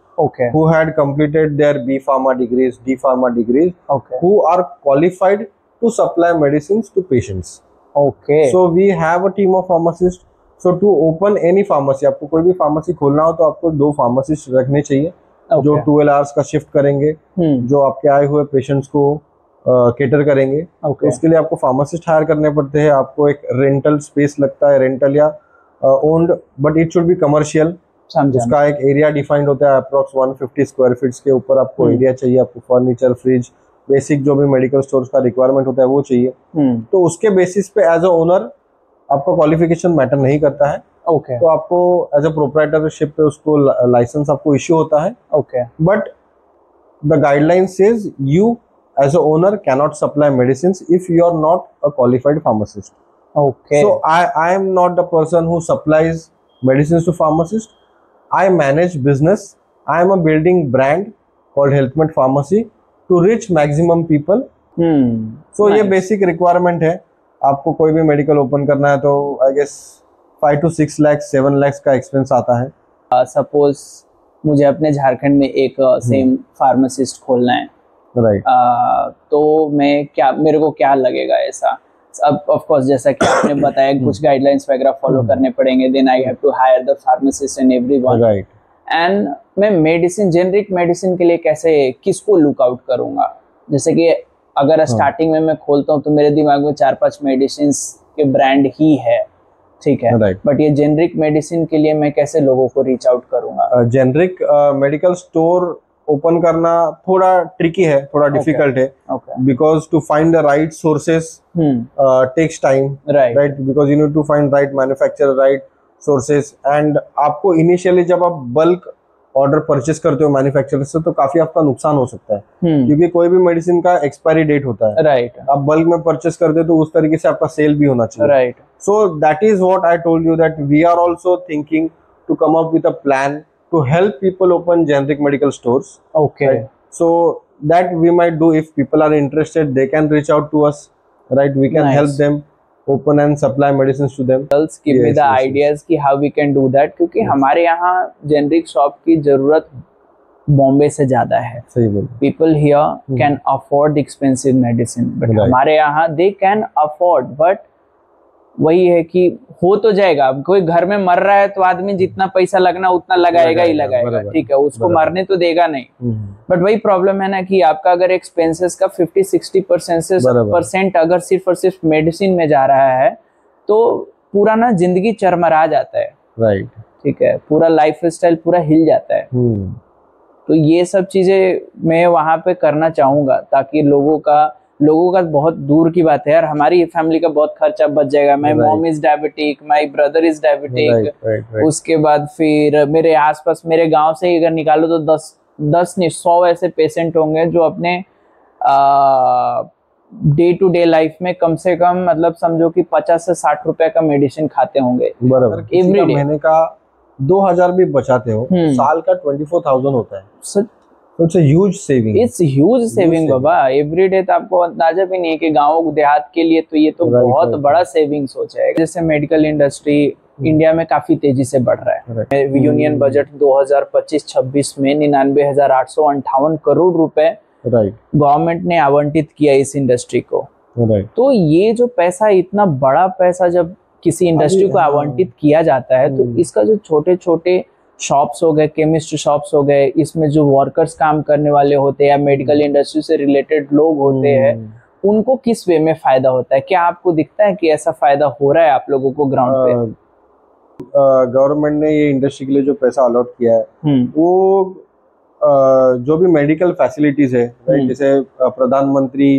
who had completed their B Pharma degrees, D Pharma degrees, who are qualified to supply medicines to patients. Okay. So we have a team of pharmacists. So to open any pharmacy, आपको कोई भी pharmacy खोलना हो तो आपको 2 pharmacists रखने चाहिए, जो 12 hours का shift करेंगे, जो आपके आए हुए patients को cater करेंगे. उसके लिए आपको pharmacist hire करने पड़ते हैं. आपको एक rental space लगता है, rental या owned, but it should be commercial. उसका एक एरिया डिफाइंड होता है, अप्रोक्स 150 स्क्वायर फीट्स के ऊपर आपको एरिया चाहिए. आपको फर्नीचर, फ्रिज, बेसिक जो भी मेडिकल स्टोर्स का रिक्वायरमेंट होता है वो चाहिए. तो उसके बेसिस पे एज अ ओनर आपका क्वालिफिकेशन मैटर नहीं करता है. तो आपको एज अ प्रोप्राइटरशिप पे उसको लाइसेंस आपको इश्यू होता है. But the guideline says you as a owner can not supply medicine if you are not a qualified pharmacist. Okay. So I am not the person who supplies medicines to pharmacists. I manage business. I am a building brand called HealthMed Pharmacy to reach maximum people. So ये basic requirement है. आपको कोई भी medical open करना है तो I guess 5 to 6 lakhs 7 lakhs का expense आता है. सपोज मुझे अपने झारखंड में एक सेम फार्मासिस्ट खोलना है, राइट. तो मेरे को क्या लगेगा ऐसा? अब ऑफ कोर्स जैसा कि आपने बताया कुछ गाइडलाइंस वगैरह फॉलो करने पड़ेंगे, then I have to hire the pharmacist and everyone, right. And मैं जेनरिक मेडिसिन के लिए किसको लुक आउट करूंगा? जैसे कि अगर स्टार्टिंग में मैं खोलता हूँ तो मेरे दिमाग में 4-5 मेडिसिन के ब्रांड ही है, ठीक है, बट ये जेनरिक मेडिसिन के लिए मैं कैसे लोगों को रीच आउट करूंगा? जेनरिक मेडिकल स्टोर ओपन करना थोड़ा ट्रिकी है, थोड़ा डिफिकल्ट है, because to find the right sources takes time, right, because you need to find right manufacturer, right sources. And आपको इनिशियली जब आप बल्क ऑर्डर परचेस करते हो मैन्युफैक्चरर से तो काफी आपका नुकसान हो सकता है, क्योंकि कोई भी मेडिसिन का एक्सपायरी डेट होता है, राइट. आप बल्क में परचेस करते हो तो उस तरीके से आपका सेल भी होना चाहिए, right. So that is what I told you, that we are also thinking to come up with a plan to help people open generic medical stores. Okay. Right? So that we might do. If people are interested, they can reach out to us, right? We can help them open and supply medicines to them. Give me the ideas कि how we can do that, क्योंकि हमारे यहाँ generic shop की जरूरत बॉम्बे से ज्यादा है. सही बोल. People here can afford expensive medicine, but हमारे यहाँ they can afford, but वही है कि हो तो जाएगा। अब कोई घर में मर रहा है तो आदमी जितना पैसा लगना उतना लगाएगा ही लगाएगा, ठीक है, उसको मरने तो देगा नहीं। बट वही प्रॉब्लम है ना कि आपका अगर एक्सपेंसेस का 50-60% अगर सिर्फ और सिर्फ मेडिसिन में जा रहा है तो पूरा ना जिंदगी चरमरा जाता है। राइट, ठीक है, पूरा लाइफ स्टाइल पूरा हिल जाता है। तो ये सब चीजें मैं वहां पे करना चाहूंगा ताकि लोगों का बहुत दूर की बात है यार, हमारी फैमिली का बहुत खर्चा बच जाएगा। My mom is diabetic, my brother is diabetic, उसके बाद फिर मेरे आसपास मेरे गांव से अगर निकालो तो 10 नहीं 100 ऐसे पेशेंट होंगे जो अपने डे टू डे लाइफ में कम से कम मतलब समझो कि 50 से 60 रुपए का मेडिसिन खाते होंगे एवरी डे। महीने का 2000 भी बचाते हो, साल का 24,000 होता है। It's a huge saving. It's huge saving Baba. Every day तो आपको अंदाजा भी नहीं है कि गाँव देहात के लिए तो ये तो बहुत बड़ा सेविंग सोच है। जैसे मेडिकल इंडस्ट्री इंडिया में काफी तेजी से बढ़ रहा है। यूनियन बजट 2025-26 में 99,858 करोड़ रुपए गवर्नमेंट ने आवंटित किया इस इंडस्ट्री को। तो ये जो पैसा, इतना बड़ा पैसा जब किसी इंडस्ट्री को आवंटित किया जाता है तो इसका जो छोटे छोटे शॉप्स हो गए, केमिस्ट शॉप्स हो गए, इसमें जो वर्कर्स काम करने वाले होते हैं या मेडिकल इंडस्ट्री से रिलेटेड लोग होते हैं, उनको किस वे में फायदा होता है? क्या आपको दिखता है कि ऐसा फायदा हो रहा है आप लोगों को ग्राउंड पे? गवर्नमेंट ने ये इंडस्ट्री के लिए जो पैसा अलॉट किया है वो जो भी मेडिकल फैसिलिटीज है, जैसे प्रधानमंत्री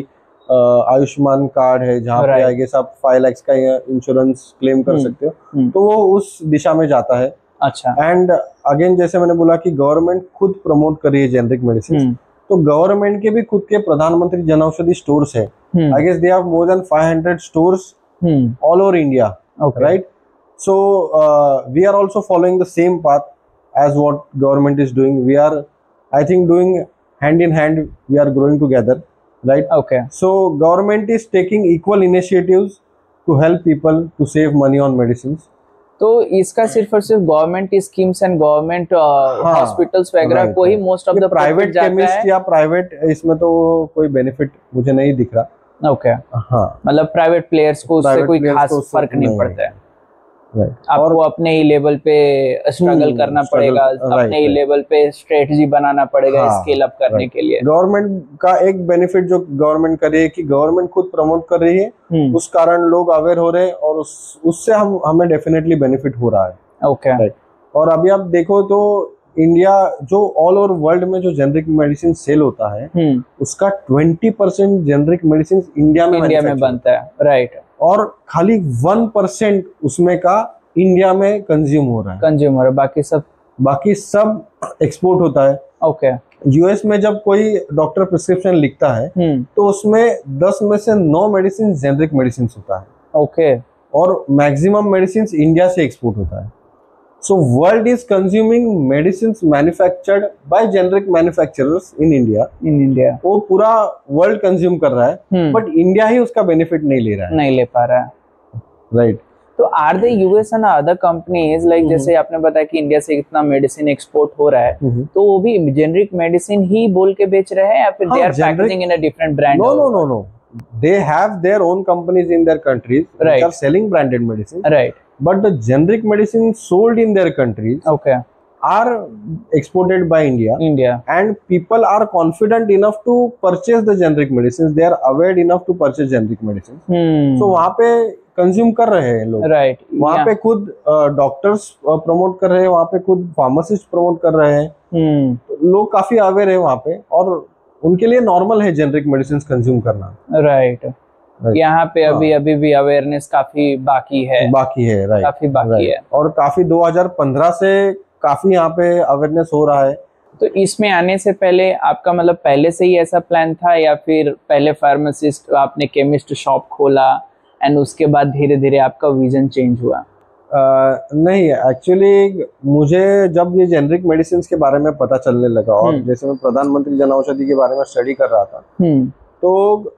आयुष्मान कार्ड है जहाँ पे आई गेस आप 5 लाख का इंश्योरेंस क्लेम कर सकते हो, तो वो उस दिशा में जाता है। अच्छा। एंड अगेन जैसे मैंने बोला कि गवर्नमेंट खुद प्रमोट कर रही है जेनरिक मेडिसिन, तो गवर्नमेंट के भी खुद के प्रधानमंत्री जन औषधि स्टोर्स है। I guess they have more than 500 stores all over India, right? So we are also following the same path as what government is doing. We are, I think, doing hand in hand, we are growing together, right? Okay. So government is taking equal initiatives to help people to save money on medicines. तो इसका सिर्फ और सिर्फ government schemes and government hospitals वगैरह को ही most of the private chemist या private इसमें तो कोई बेनिफिट मुझे नहीं दिख रहा। ओके। हाँ, मतलब प्राइवेट प्लेयर्स को उससे कोई खास फर्क नहीं पड़ता है। आपको अपने ही लेवल पे स्ट्रगल करना पड़ेगा, अपने ही लेवल पे स्ट्रेटजी बनाना पड़ेगा स्केल अप करने के लिए। गवर्नमेंट का एक बेनिफिट जो गवर्नमेंट कर रही है कि गवर्नमेंट खुद प्रमोट कर रही है, उस कारण लोग अवेयर हो रहे हैं और उससे हमें डेफिनेटली बेनिफिट हो रहा है। ओके। और अभी आप देखो तो इंडिया जो ऑल ओवर वर्ल्ड में जो जेनरिक मेडिसिन सेल होता है उसका 20% जेनरिक मेडिसिन इंडिया में बनता है, राइट? और खाली 1% उसमें का इंडिया में कंज्यूम हो रहा है, बाकी सब एक्सपोर्ट होता है। ओके। यूएस में जब कोई डॉक्टर प्रिस्क्रिप्शन लिखता है तो उसमें 10 में से 9 मेडिसिन जेनरिक मेडिसिन होता है। ओके। और मैक्सिमम मेडिसिन इंडिया से एक्सपोर्ट होता है। So world is consuming medicines manufactured by generic manufacturers in India. वो पूरा वर्ल्ड कंज्यूम कर रहा है, बट इंडिया ही उसका बेनिफिट नहीं ले रहा है, नहीं ले पा रहा है, राइट? तो are they US and other companies like जैसे आपने बताया कि इंडिया से इतना मेडिसिन एक्सपोर्ट हो रहा है, तो वो भी जेनरिक मेडिसिन ही बोल के बेच रहे हैं या फिर they are packaging in a different brand? No. They have their own companies in their countries which are selling branded medicine. Right. But the generic medicine sold in their countries are exported by India. And people are confident enough to purchase the generic medicines. They are aware enough to purchase generic medicines. So वहाँ पे consume कर रहे हैं लोग, right? वहाँ पे खुद doctors promote कर रहे हैं, वहाँ पे खुद फार्मासिस्ट प्रमोट कर रहे हैं। लोग काफी अवेयर है वहाँ पे और उनके लिए नॉर्मल है जेनरिक मेडिसिन कंज्यूम करना, राइट? यहाँ पे अभी भी अवेयरनेस काफी बाकी है, राइट? काफी बाकी है और काफी 2015 से काफी यहाँ पे अवेयरनेस हो रहा है। तो इसमें आने से पहले आपका मतलब पहले से ही ऐसा प्लान था या फिर पहले फार्मासिस्ट आपने केमिस्ट शॉप खोला एंड उसके बाद धीरे धीरे आपका विजन चेंज हुआ? नहीं, एक्चुअली मुझे जब ये जेनरिक मेडिसिन के बारे में पता चलने लगा और जैसे मैं प्रधानमंत्री जन औषधि के बारे में स्टडी कर रहा था तो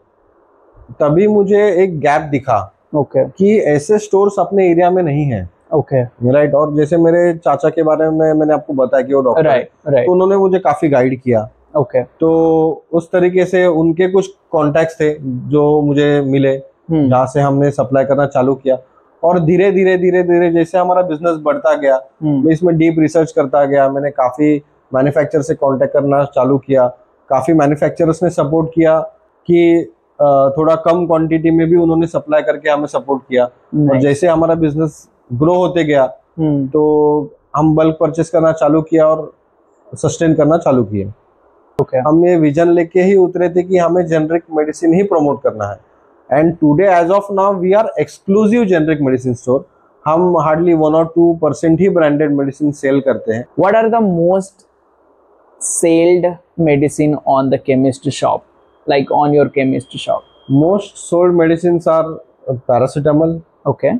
तभी मुझे एक गैप दिखा कि ऐसे स्टोर्स अपने एरिया में नहीं है, राइट? और जैसे मेरे चाचा के बारे में मैंने आपको बताया कि वो डॉक्टर है, तो उन्होंने मुझे काफी गाइड किया। तो उस तरीके से उनके कुछ कॉन्टैक्ट्स थे जो मुझे मिले, जहाँ से हमने सप्लाई करना चालू किया और धीरे धीरे जैसे हमारा बिजनेस बढ़ता गया, मैं इसमें डीप रिसर्च करता गया, मैंने काफी मैन्युफैक्चरर से कांटेक्ट करना चालू किया, काफी मैन्युफैक्चरर्स ने सपोर्ट किया कि थोड़ा कम क्वांटिटी में भी उन्होंने सप्लाई करके हमें सपोर्ट किया। और जैसे हमारा बिजनेस ग्रो होते गया तो हम बल्क परचेस करना चालू किया और सस्टेन करना चालू किया। हम ये विजन लेके ही उतरे थे कि हमें जेनरिक मेडिसिन ही प्रमोट करना है। And today as of now we are exclusive generic medicine store. हम हार्डली 1 or 2% ही ब्रांडेड मेडिसिन सेल करते हैं। What are the most selled medicine on the chemist shop, like on your chemist shop? Most sold medicines are paracetamol. Okay.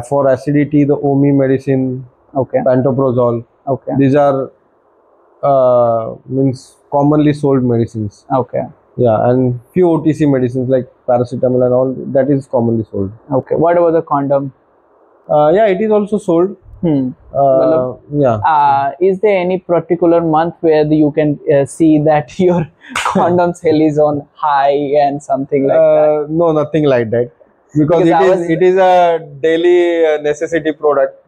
For acidity, the OMI medicine. Okay. Pantoprazole. Okay. These are means commonly sold medicines. Okay. Yeah, and few OTC medicines like paracetamol and all, that is commonly sold. Okay. What about the condom? Yeah, it is also sold. Yeah. Is there any particular month where you can see that your condom sale is on high and something like that? No, nothing like that, because it is a daily necessity product.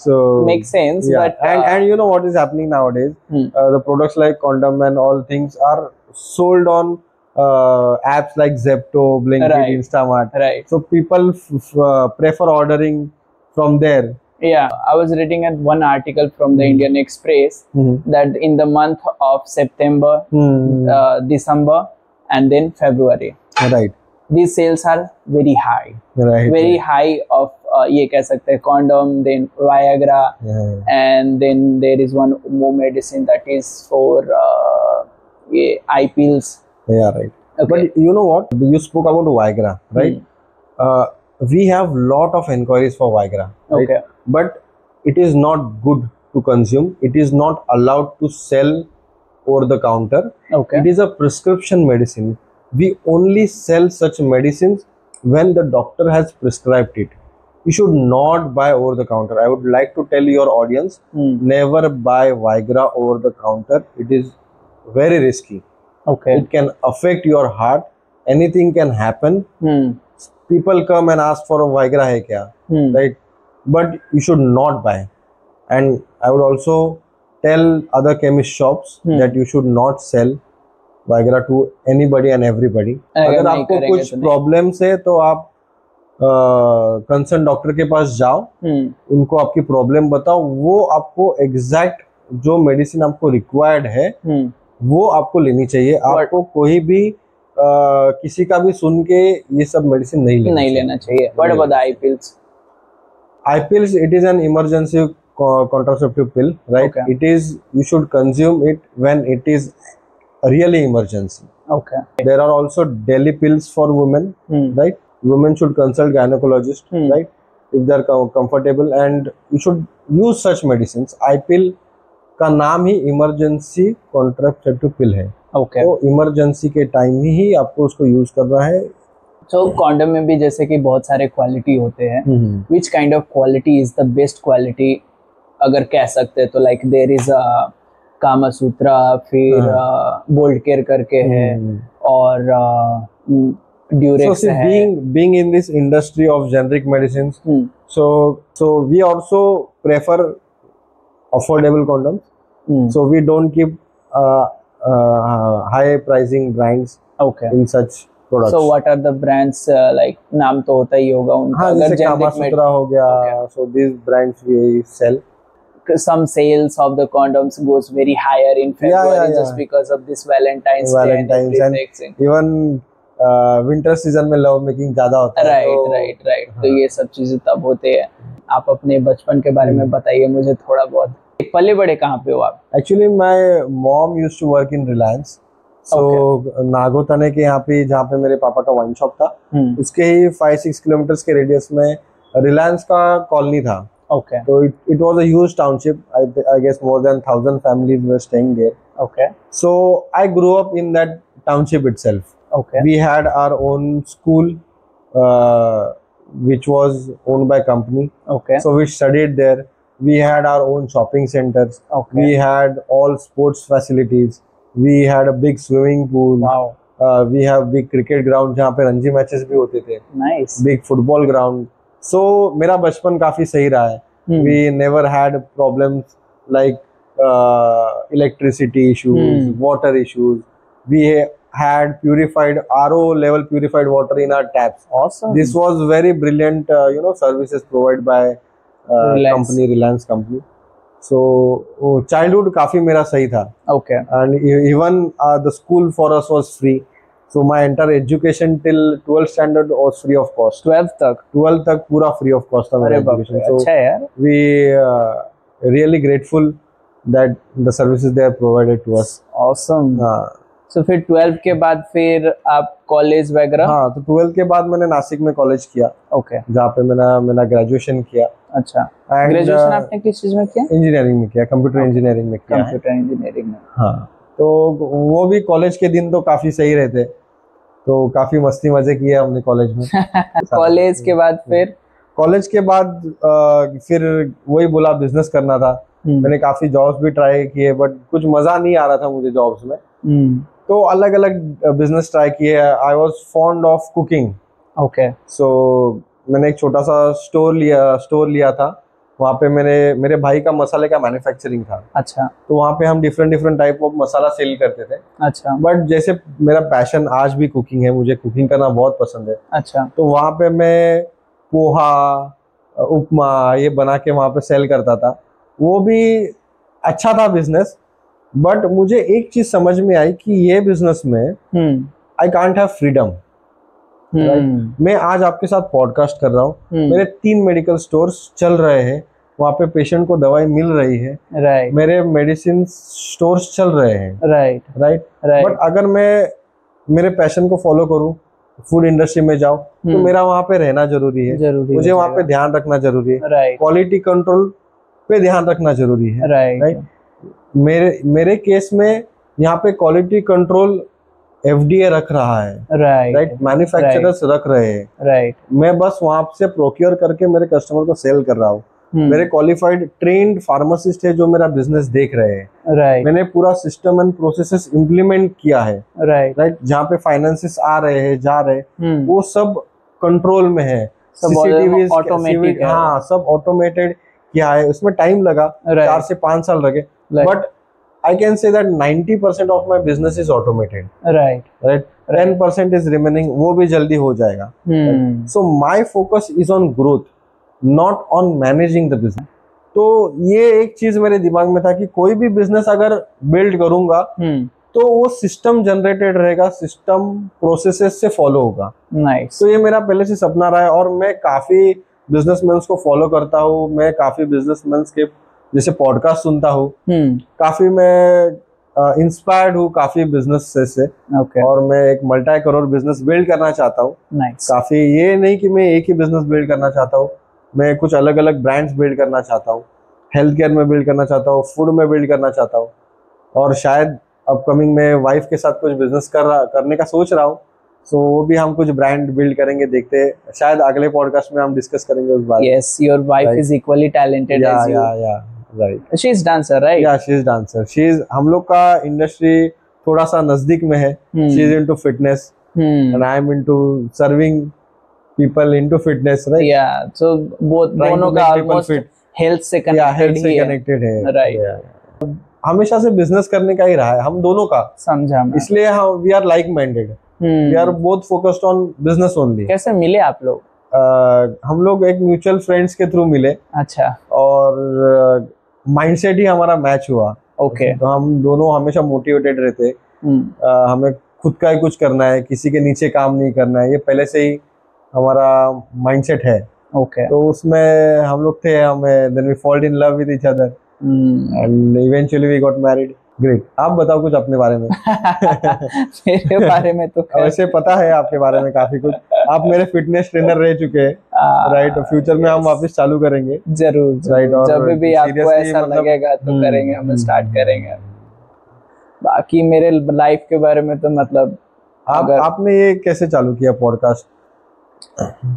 So makes sense. Yeah. But and you know what is happening nowadays? The products like condom and all things are sold on apps like Zepto, Blinkit, right. Instamart. Right. So people prefer ordering from there. Yeah, I was reading at one article from the Indian Express that in the month of September, December, and then February, right, these sales are very high. Right. Very high of ये कह सकते हैं condom, then Viagra, and then there is one more medicine that is for eye pills. Yeah, right. Okay. But you know what? You spoke about Viagra, right? We have lot of inquiries for Viagra. Right? Okay. But it is not good to consume. It is not allowed to sell over the counter. Okay. It is a prescription medicine. We only sell such medicines when the doctor has prescribed it. You should not buy over the counter. I would like to tell your audience, never buy Viagra over the counter. It is very risky. Okay. It can affect your heart. Anything can happen. People come and ask for a Viagra hai kya? Right? But you should not buy. And I would also tell other chemist shops that you should not sell Viagra to anybody and everybody. अगर आपको कुछ problems है तो आप concern doctor के पास जाओ, उनको आपकी प्रॉब्लम बताओ, वो आपको एग्जैक्ट जो मेडिसिन आपको रिक्वायर्ड है वो आपको लेनी चाहिए। आपको कोई भी किसी का भी सुन के ये सब मेडिसिन नहीं लेना चाहिए। What about the eye pills? Eye pills, it is an emergency contraceptive pill, right? Okay. It is, you should consume it when it is really emergency. Okay. There are also daily pills for women, right? Women should consult gynecologist, right? If they are comfortable, and you should use such medicines. Eye pill का नाम ही emergency contraceptive पिल है। Okay. तो emergency के time ही आपको उसको use करना है। तो कॉन्डम में भी जैसे कि बहुत सारे क्वालिटी होते हैं, which kind of quality is the best quality अगर कह सकते हैं तो? लाइक देयर इज कामा सूत्रा, फिर बोल्ड केयर करके है, और ड्यूरेक्स है। being in this industry of generic medicines, so we also prefer affordable condoms. So we don't keep high pricing brands in such products. So what are the brands? Like नाम तो होता ही होगा उनका। हाँ, जैसे कामा सूत्रा हो गया। So these brands we sell. Some sales of the condoms goes very higher in February just because of this Valentine's Day and everything. Even winter season में love making ज्यादा होता है। Right. तो ये सब चीजें तब होते हैं। आप अपने बचपन के बारे में बताइए मुझे थोड़ा बहुत। पले बड़े कहाँ पे हो आप? Actually my mom used to work in Reliance. So नागोतने के यहाँ पे जहाँ पे मेरे पापा का वाइन शॉप था, उसके ही 5-6 किलोमीटर के रेडियस में रिलायंस का कॉलोनी था। So it was a huge township. I guess more than 1,000 families were staying there. So I grew up in that township itself. We had our own school, which was owned by company. So we studied there. We had our own shopping centers. We had all sports facilities. We had a big swimming pool. Wow. We have big cricket ground जहाँ पे Ranji matches भी होते थे. Nice. Big football ground. सो मेरा बचपन काफी सही रहा है. We never had problems like electricity issues, water issues. We had purified RO level purified water in our taps. Awesome. This was very brilliant, services provided by company Reliance company. So childhood काफी मेरा सही था. Okay. And even the school for us was free. So my entire education till 12th standard was free of cost. 12th तक पूरा free of cost था मेरा education. So अच्छा यार. We really grateful that the services they have provided to us. Awesome. So फिर 12th के बाद फिर आप कॉलेज वगैरह? हाँ, तो 12th के बाद मैंने नासिक में कॉलेज किया. ओके. जहाँ पे मैंने ग्रेजुएशन किया. अच्छा. ग्रेजुएशन आपने किस चीज में किया? इंजीनियरिंग में किया, कंप्यूटर इंजीनियरिंग में किया. कंप्यूटर इंजीनियरिंग में. हाँ, तो वो भी कॉलेज के दिन तो काफी सही रहते, तो काफी मस्ती मजे किए हमने कॉलेज में. कॉलेज के बाद फिर वही बोला बिजनेस करना था. मैंने काफी जॉब्स भी ट्राई किए, बट कुछ मजा नहीं आ रहा था मुझे जॉब्स में. तो अलग अलग बिजनेस ट्राई किए. I was fond of cooking. Okay. So मैंने एक छोटा सा स्टोर लिया था. वहाँ पे मेरे भाई का मसाले का मैन्युफैक्चरिंग था. अच्छा. तो वहाँ पे हम different type of masala sale करते थे. अच्छा. बट जैसे मेरा पैशन आज भी कुकिंग है, मुझे कुकिंग करना बहुत पसंद है. अच्छा. तो वहाँ पे मैं पोहा, उपमा ये बना के वहाँ पे सेल करता था. वो भी अच्छा था बिजनेस, बट मुझे एक चीज समझ में आई कि ये बिजनेस में आई कांट हैव फ्रीडम. मैं आज आपके साथ पॉडकास्ट कर रहा हूँ. मेरे 3 मेडिकल स्टोर्स चल रहे हैं, वहाँ पे पेशेंट को दवाई मिल रही है. राइट. मेरे मेडिसिन स्टोर्स चल रहे हैं. राइट. बट अगर मैं मेरे पैशन को फॉलो करूँ, फूड इंडस्ट्री में जाऊँ, तो मेरा वहाँ पे रहना जरूरी है. मुझे वहाँ पे ध्यान रखना जरूरी है. क्वालिटी कंट्रोल पे ध्यान रखना जरूरी है. राइट. मेरे केस में यहाँ पे क्वालिटी कंट्रोल FDA रख रहा है. राइट. मैन्युफैक्चरर्स रख रहे हैं. राइट. मैं बस वहां से प्रोक्योर करके मेरे कस्टमर को सेल कर रहा हूँ. मेरे क्वालिफाइड ट्रेन्ड फार्मासिस्ट है जो मेरा बिजनेस देख रहे हैं. राइट. मैंने पूरा सिस्टम एंड प्रोसेसेस इम्प्लीमेंट किया है. राइट. जहाँ पे फाइनेंसेस आ रहे हैं, जा रहे हैं, वो सब कंट्रोल में है. CCTV automatic. हाँ, सब ऑटोमेटेड किया है. उसमें टाइम लगा, 4 से 5 साल लगे, but I can say that 90% of my business is automated. Right. 10% is remaining. वो भी जल्दी हो जाएगा. So my focus is on growth, not on managing the business. तो ये एक चीज मेरे दिमाग में था कि कोई भी बिजनेस अगर बिल्ड करूंगा तो वो सिस्टम जनरेटेड रहेगा, सिस्टम प्रोसेसेस से फॉलो होगा. Nice. तो ये मेरा पहले से सपना रहा है और मैं काफी बिजनेसमैन को फॉलो करता हूँ. मैं काफी बिजनेसमैन के जैसे पॉडकास्ट सुनता हूँ. काफी मैं इंस्पायर्ड हूँ काफी बिजनेस से. और मैं एक मल्टी करोड़ बिजनेस बिल्ड करना चाहता हूँ. काफी ये नहीं कि मैं एक ही बिजनेस बिल्ड करना चाहता हूँ, मैं कुछ अलग अलग ब्रांड्स बिल्ड करना चाहता हूँ. हेल्थ केयर में बिल्ड करना चाहता हूँ, फूड में बिल्ड करना चाहता हूँ, और शायद अपकमिंग में वाइफ के साथ कुछ बिजनेस करने का सोच रहा हूँ. सो वो भी हम कुछ ब्रांड बिल्ड करेंगे, देखते हैं. शायद अगले पॉडकास्ट में हम डिस्कस करेंगे उस बारे में. Yes, your wife is equally talented as you. Yeah. Right. She is dancer, right? Yeah, she is dancer. हम लोग का इंडस्ट्री थोड़ा सा नजदीक में है. She is into fitness, and I am into serving people into fitness, right? Yeah. So both दोनों का almost health से connected. Yeah, health से connected है. Right. Yeah. हमेशा से बिजनेस करने का ही रहा है हम दोनों का. समझा मैं. इसलिए हम we are like minded. We are both focused on business only. कैसे मिले आप लोग? हम लोग एक म्यूचुअल फ्रेंड्स के थ्रू मिले. अच्छा. और माइंडसेट ही हमारा मैच हुआ. ओके. तो हम दोनों हमेशा मोटिवेटेड रहते. हमें खुद का ही कुछ करना है, किसी के नीचे काम नहीं करना है, ये पहले से ही हमारा माइंडसेट है. ओके. तो उसमें हम लोग थे. हमें then we fell in love with each other and eventually we got married. Great. आप बताओ कुछ अपने बारे में. मेरे बारे में तो वैसे पता है आपके बारे में काफी कुछ. आप मेरे फिटनेस ट्रेनर रह चुके हैं. राइट. फ्यूचर में हम वापस चालू करेंगे. जरूर. राइट. जब भी आपको ऐसा लगेगा तो करेंगे, हम स्टार्ट करेंगे. बाकी मेरे लाइफ के बारे में तो मतलब आपने ये कैसे चालू किया पॉडकास्ट?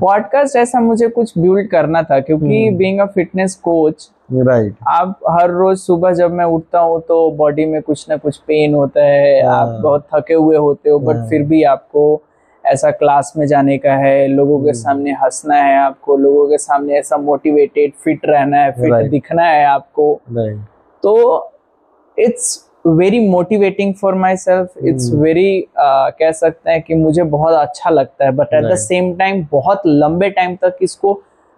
पॉडकास्ट ऐसा मुझे कुछ बिल्ड करना था, क्योंकि being a fitness coach, right, आप हर रोज सुबह जब मैं उठता हूँ तो बॉडी में कुछ ना कुछ पेन होता है. आप बहुत थके हुए होते हो, बट फिर भी आपको ऐसा क्लास में जाने का है, लोगों के सामने हंसना है आपको, लोगों के सामने ऐसा मोटिवेटेड फिट रहना है, फिट दिखना है आपको। तो it's very motivating for my self, it's very कह सकते हैं कि मुझे बहुत अच्छा लगता है, but at the same time बहुत लंबे टाइम तक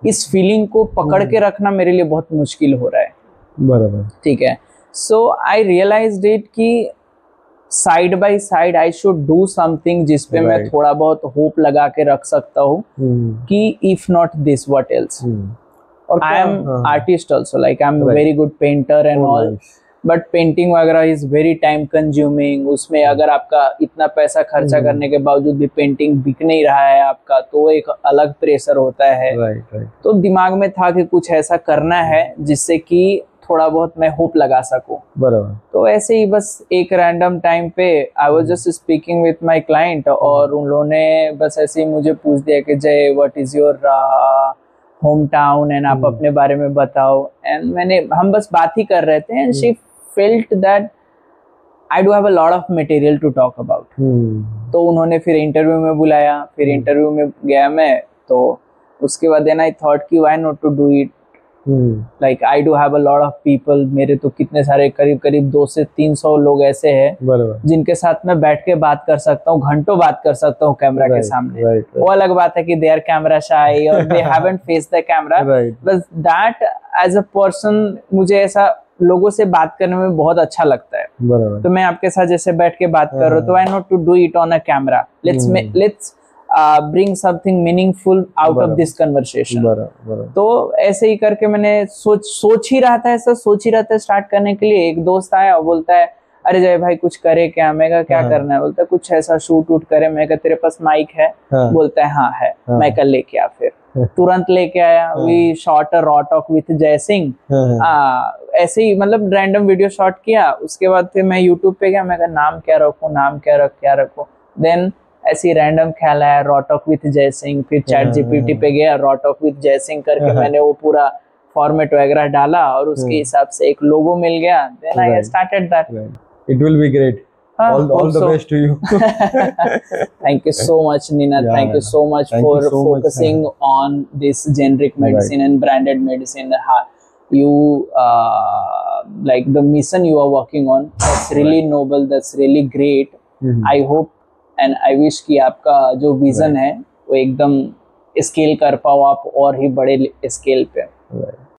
इस फीलिंग को पकड़ के रखना मेरे लिए बहुत मुश्किल हो रहा है। बराबर, ठीक है। सो आई रियलाइज्ड इट कि side by side I should do something जिसपे मैं थोड़ा बहुत होप लगा के रख सकता हूँ कि if not this what else. I am artist also, like I am very good painter and all, but painting वगैरह इज वेरी टाइम कंज्यूमिंग। उसमें अगर आपका इतना पैसा खर्चा करने के बावजूद भी पेंटिंग बिक नहीं रहा है आपका, तो एक अलग प्रेशर होता है। तो दिमाग में था कि कुछ ऐसा करना है जिससे कि थोड़ा बहुत मैं होप लगा सकूं। बराबर। तो ऐसे ही बस एक रैंडम टाइम पे I was just speaking with my client, और उन लोगों ने बस ऐसे ही मुझे पूछ दिया कि जय what is your home town and आप अपने बारे में बताओ। एंड हम बस बात ही कर रहे थे, and she felt that I do have a lot of material to talk about. तो उन्होंने फिर इंटरव्यू में बुलाया, फिर इंटरव्यू में गया मैं, तो उसके बाद देन आई थॉट कि why not to do it, like I do have a lot of people. मेरे तो कितने सारे करीब 200 से 300 लोग ऐसे हैं जिनके साथ मैं बैठ के बात कर सकता हूँ, घंटों बात कर सकता हूँ कैमरा के सामने। वो अलग बात है कि दे आर कैमरा शाय और they haven't face the camera, but that as a person मुझे ऐसा लोगों से बात करने में बहुत अच्छा लगता है। तो मैं आपके साथ जैसे बैठ के बात कर रहा हूँ, तो I not to do it on a camera, let's bring something meaningful out of this conversation। तो ऐसे ही करके मैंने सोच ही रहा था स्टार्ट करने के लिए। एक दोस्त आया, बोलता है अरे जय भाई कुछ करे क्या? मैं कहा क्या करना है? बोलता है कुछ ऐसा शूट वूट करे। मैं कहा तेरे पास माइक है? बोलता है हाँ है। मैं कल लेके आ, फिर तुरंत लेके आया। We shot a raw talk with Jay Singh. ऐसे ही मतलब रैंडम वीडियो शॉट किया। उसके बाद फिर मैं यूट्यूब पे गया, मैं कहा नाम क्या रखूं। देन ऐसी रैंडम ख्याल आया raw talk with Jay Singh. फिर चैट जीपीटी पे गया, raw talk with Jay Singh करके मैंने वो पूरा फॉर्मेट वगैरह डाला और उसके हिसाब से एक लोगो मिल गया। Then I started that. It will be great. All the best to you. Thank you so much, Nina. Thank you so much for focusing on this generic medicine and branded medicine. You like the mission you are working on. That's really noble. That's really great. I hope and I wish कि आपका जो vision है वो एकदम scale कर पाओ आप और ही बड़े स्केल पे।